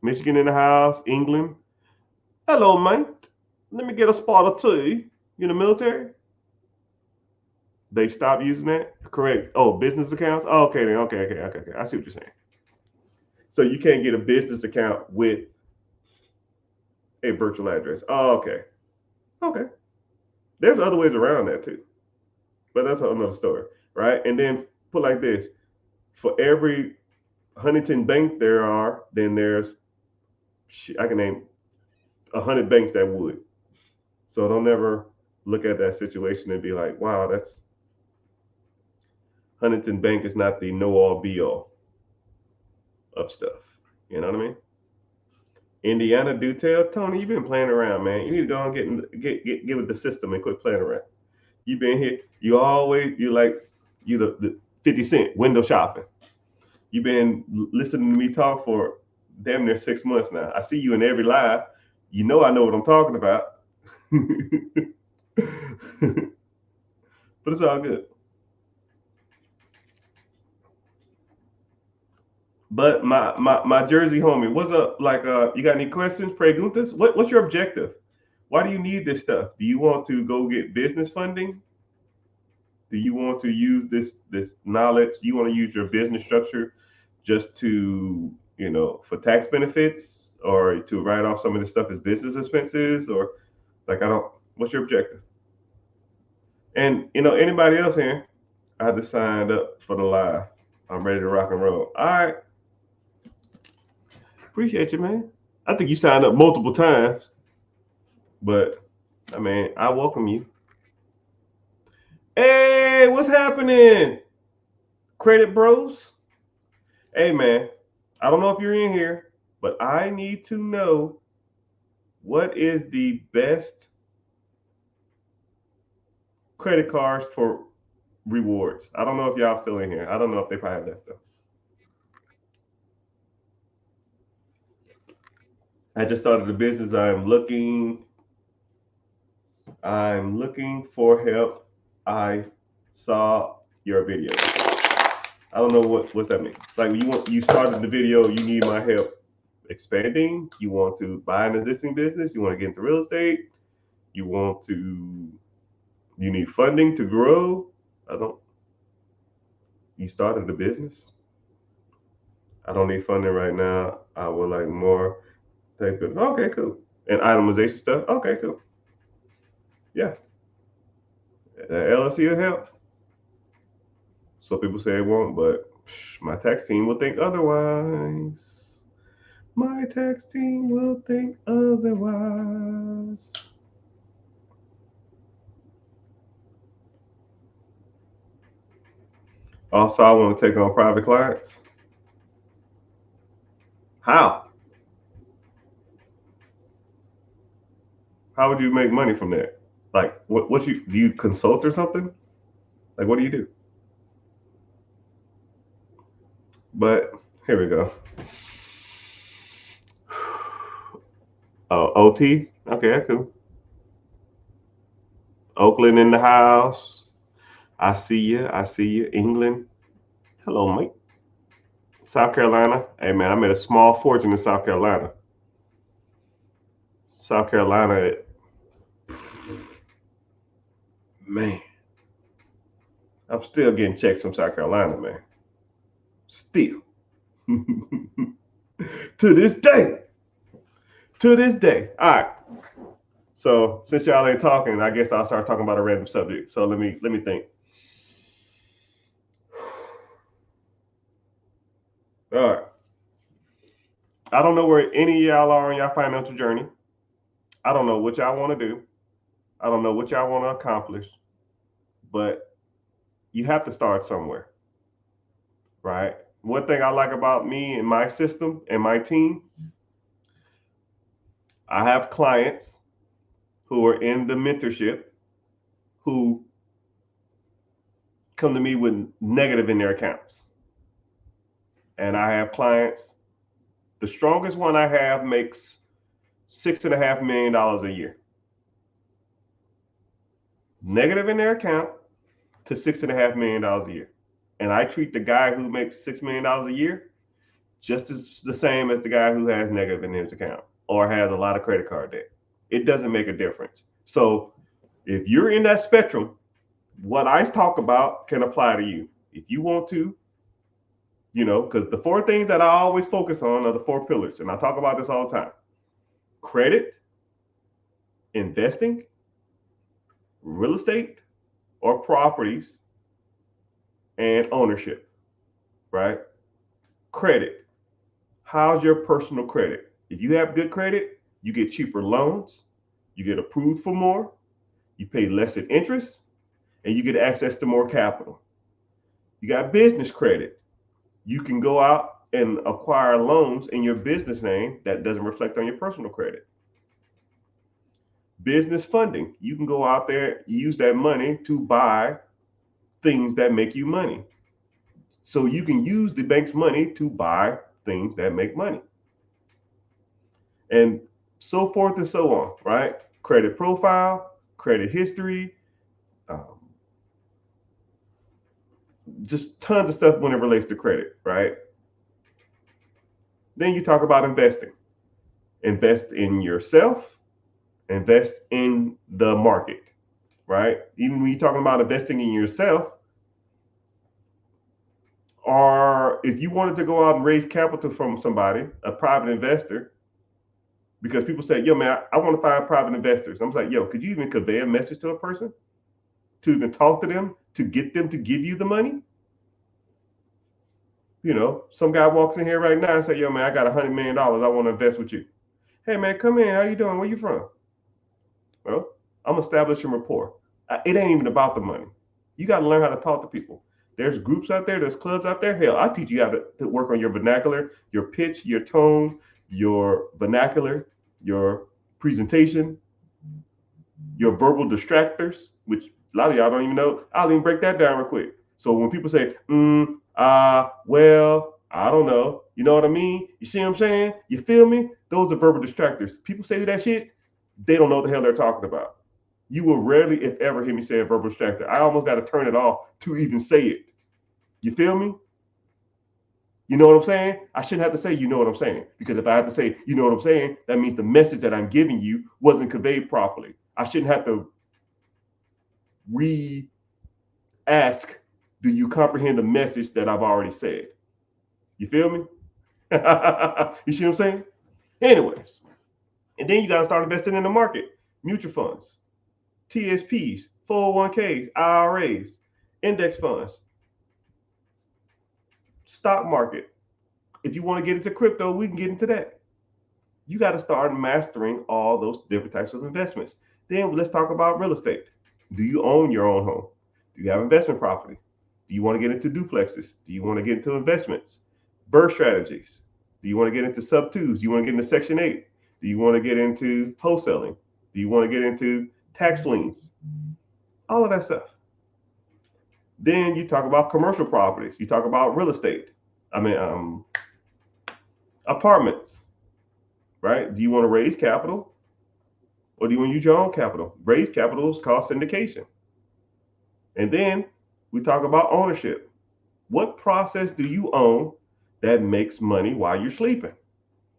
Michigan in the house. England. Hello, mate. Let me get a spot or two. You in the military? They stopped using that? Correct. Oh, business accounts? Oh, okay then. Okay. I see what you're saying. So you can't get a business account with a virtual address. Oh, okay. Okay. There's other ways around that too. But that's another story, right? And then put like this: for every Huntington bank there are, then there's I can name 100 banks that would. So don't ever look at that situation and be like, wow, that's Huntington Bank is not the know all be all of stuff. You know what I mean? Indiana do tell Tony, you've been playing around, man. You need to go and get with the system and quit playing around. You've been here. You like you the 50 Cent window shopping. You've been listening to me talk for damn near 6 months now. I see you in every live. You know I know what I'm talking about. But it's all good. But my Jersey homie, what's up? Like, you got any questions, preguntas? What's your objective? Why do you need this stuff? Do you want to go get business funding? Do you want to use this knowledge? Do you want to use your business structure just to, for tax benefits, or to write off some of this stuff as business expenses, or like I don't. What's your objective? And anybody else here? I just signed up for the live. I'm ready to rock and roll. All right. Appreciate you, man. I think you signed up multiple times, but I mean, I welcome you. Hey, what's happening? Credit Bros? Hey, man, I don't know if you're in here, but I need to know what is the best credit cards for rewards. I don't know if y'all still in here. I don't know if they probably have that though. I just started the business. I'm looking for help. I saw your video. I don't know what's that mean. Like you started the video, you need my help expanding, you want to buy an existing business, you want to get into real estate, you need funding to grow. You started a business. I don't need funding right now. I would like more. Okay, cool. And itemization stuff. Okay, cool. Yeah. LLC will help. So people say it won't, but my tax team will think otherwise. My tax team will think otherwise. Also, I want to take on private clients. How? How would you make money from that? Like, what do you consult or something? Like, what do you do? But here we go. Oh, OT. Okay, that's cool. Oakland in the house. I see you. I see you. England. Hello, mate. South Carolina. Hey, man, I made a small fortune in South Carolina. South Carolina, man. I'm still getting checks from South Carolina, man. Still. To this day. To this day. All right. So since y'all ain't talking, I guess I'll start talking about a random subject. So let me think. All right. I don't know where any of y'all are on your financial journey. I don't know what y'all want to do. I don't know what y'all want to accomplish. But you have to start somewhere. Right? One thing I like about me and my system and my team, I have clients who are in the mentorship who come to me with negative in their accounts. And I have clients, the strongest one I have makes $6.5 million a year. Negative in their account to $6.5 million a year. And I treat the guy who makes $6 million a year just as the same as the guy who has negative in his account or has a lot of credit card debt. It doesn't make a difference. So if you're in that spectrum, what I talk about can apply to you. If you want to, because the four things that I always focus on are the four pillars, and I talk about this all the time: credit, investing, real estate or properties, and ownership, right? Credit. How's your personal credit? If you have good credit, you get cheaper loans, you get approved for more, you pay less in interest, and you get access to more capital. You got business credit. You can go out and acquire loans in your business name that doesn't reflect on your personal credit. Business funding. You can go out there, use that money to buy things that make you money. So you can use the bank's money to buy things that make money. And so forth and so on, right? Credit profile, credit history, just tons of stuff when it relates to credit, right? Then you talk about investing. Invest in yourself, invest in the market, right? Even when you're talking about investing in yourself, or if you wanted to go out and raise capital from somebody, a private investor, because people say, yo, man, I want to find private investors. I'm like, yo, could you even convey a message to a person? To even talk to them, to get them to give you the money? Some guy walks in here right now and say, yo, man, I got $100 million. I want to invest with you. Hey, man, come in. How you doing? Where you from? Well, I'm establishing rapport. It ain't even about the money. You got to learn how to talk to people. There's groups out there. There's clubs out there. Hell, I teach you how to work on your vernacular, your pitch, your tone, your vernacular, your presentation, your verbal distractors, which a lot of y'all don't even know. I'll even break that down real quick. So when people say, well, I don't know. You know what I mean? You see what I'm saying? You feel me? Those are verbal distractors. People say that shit, they don't know what the hell they're talking about. You will rarely, if ever, hear me say a verbal distractor. I almost got to turn it off to even say it. You feel me? You know what I'm saying? I shouldn't have to say, you know what I'm saying. Because if I have to say, you know what I'm saying, that means the message that I'm giving you wasn't conveyed properly. I shouldn't have to re-ask, do you comprehend the message that I've already said? You feel me? You see what I'm saying? Anyways, and then you got to start investing in the market. Mutual funds, TSPs, 401ks, IRAs, index funds, stock market. If you want to get into crypto, we can get into that. You got to start mastering all those different types of investments. Then let's talk about real estate. Do you own your own home? Do you have investment property? Do you want to get into duplexes? Do you want to get into investments? Birth strategies? Do you want to get into sub twos? Do you want to get into Section 8? Do you want to get into wholesaling? Do you want to get into tax liens? All of that stuff. Then you talk about commercial properties. You talk about real estate. Apartments, right? Do you want to raise capital or do you want to use your own capital? Raise capital is called syndication. And then we talk about ownership. What process do you own that makes money while you're sleeping?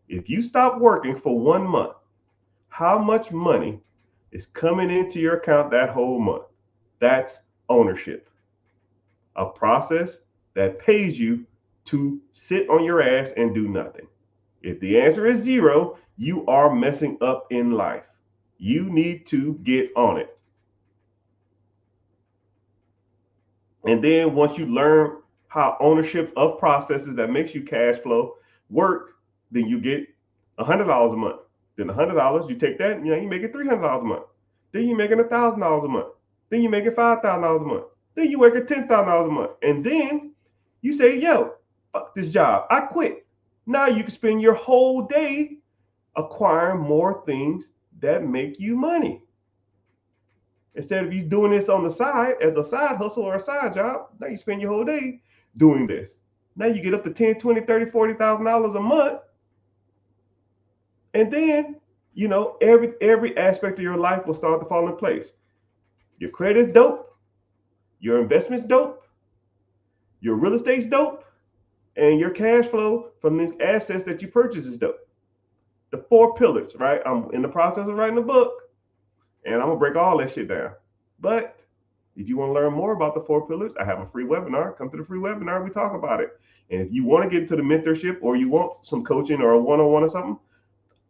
If you stop working for 1 month, how much money is coming into your account that whole month? That's ownership. A process that pays you to sit on your ass and do nothing. If the answer is 0, you are messing up in life. You need to get on it. And then once you learn how ownership of processes that makes you cash flow work, then you get $100 a month. Then $100, you take that, you make it $300 a month. Then you're making $1,000 a month. Then you make it $5,000 a month. Then you work at $10,000 a month. And then you say, yo, fuck this job. I quit. Now you can spend your whole day acquiring more things that make you money. Instead of you doing this on the side as a side hustle or a side job, now you spend your whole day doing this. Now you get up to $10, $20, $30, $40,000 a month. And then, every aspect of your life will start to fall in place. Your credit's dope. Your investment's dope. Your real estate's dope, and your cash flow from these assets that you purchase is dope. The 4 pillars, right? I'm in the process of writing a book, and I'm gonna break all that shit down. But if you want to learn more about the 4 pillars, I have a free webinar. Come to the free webinar, we talk about it. And if you want to get into the mentorship or you want some coaching or a one-on-one or something,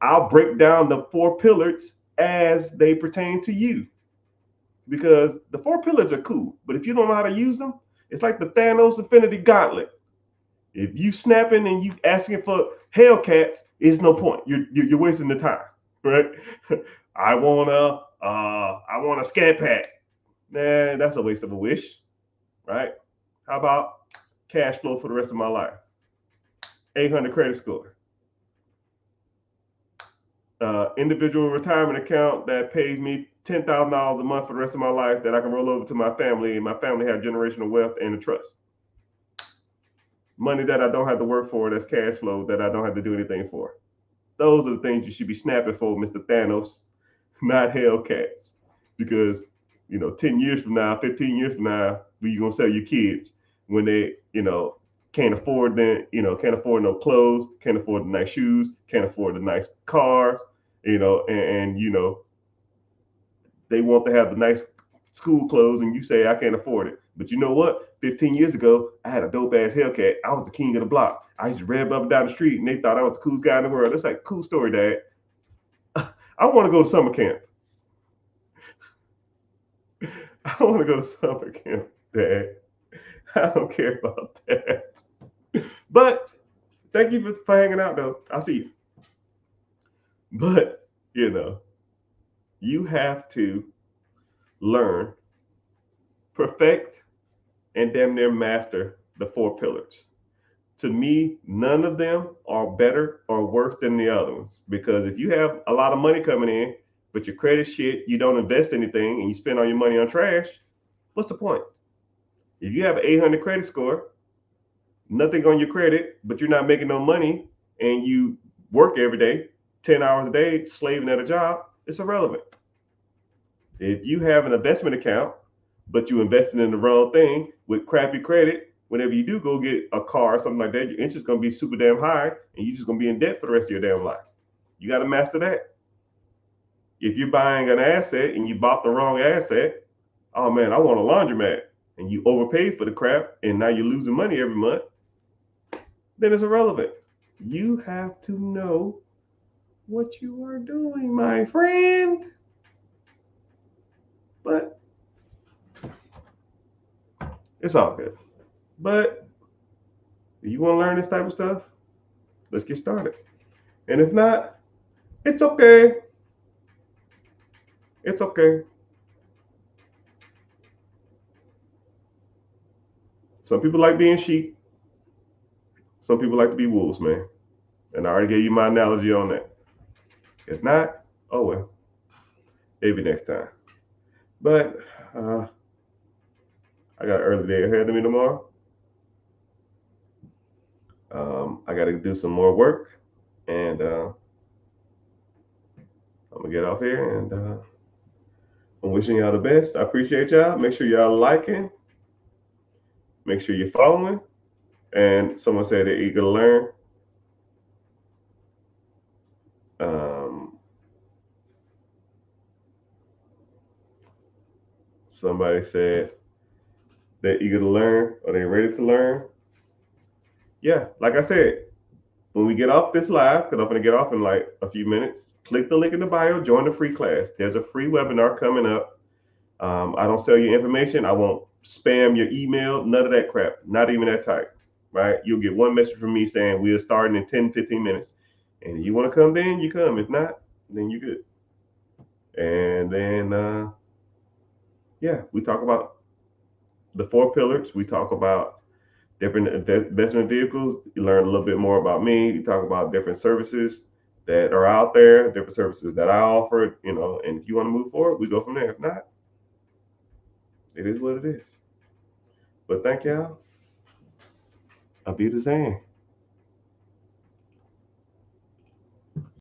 I'll break down the 4 pillars as they pertain to you. Because the 4 pillars are cool, but if you don't know how to use them, it's like the Thanos Infinity Gauntlet. If you snapping and you asking for Hellcats, it's no point. You're wasting the time, right? I want a scat pack. Nah, that's a waste of a wish, right? How about cash flow for the rest of my life? 800 credit score. Individual retirement account that pays me $10,000 a month for the rest of my life that I can roll over to my family, and my family have generational wealth and a trust. Money that I don't have to work for, that's cash flow that I don't have to do anything for. Those are the things you should be snapping for, Mr. Thanos, not Hellcats. Because, 10 years from now, 15 years from now, where you gonna sell your kids when they, can't afford can't afford no clothes, can't afford the nice shoes, can't afford the nice cars, and they want to have the nice school clothes, and you say I can't afford it. But you know what? 15 years ago, I had a dope ass Hellcat. I was the king of the block. I used to rev up and down the street, and they thought I was the coolest guy in the world. That's like a cool story, Dad. I want to go to summer camp. I want to go to summer camp, Dad. I don't care about that. But thank you for hanging out, though. I'll see you. But, you have to learn, perfect, and damn near master the 4 pillars. To me, none of them are better or worse than the other ones. Because if you have a lot of money coming in, but your credit shit, you don't invest anything, and you spend all your money on trash, what's the point? If you have an 800 credit score, nothing on your credit, but you're not making no money, and you work every day, 10 hours a day, slaving at a job, it's irrelevant. If you have an investment account, but you invested in the wrong thing with crappy credit, whenever you do go get a car or something like that, your interest is going to be super damn high, and you're just going to be in debt for the rest of your damn life. You got to master that. If you're buying an asset and you bought the wrong asset, oh man, I want a laundromat, and you overpaid for the crap, and now you're losing money every month, then it's irrelevant. You have to know what you are doing, my friend. But it's all good. But if you want to learn this type of stuff, let's get started. And if not, it's okay. It's okay. Some people like being sheep. Some people like to be wolves, man. And I already gave you my analogy on that. If not, oh well. Maybe next time. But I got an early day ahead of me tomorrow. I got to do some more work, and I'm gonna get off here. And I'm wishing y'all the best. I appreciate y'all. Make sure y'all liking. Make sure you're following. And someone said they're eager to learn. Somebody said they're eager to learn. Are they ready to learn? Yeah, like I said, when we get off this live, because I'm going to get off in like a few minutes, click the link in the bio, join the free class. There's a free webinar coming up. I don't sell you information. I won't spam your email, none of that crap, not even that type, right? You'll get one message from me saying we're starting in 10, 15 minutes. And if you want to come then, you come. If not, then you're good. And then, yeah, we talk about the 4 pillars. We talk about different investment vehicles. You learn a little bit more about me. You talk about different services that are out there, different services that I offer, and if you want to move forward, we go from there. If not, it is what it is. But thank y'all. I'll be the same.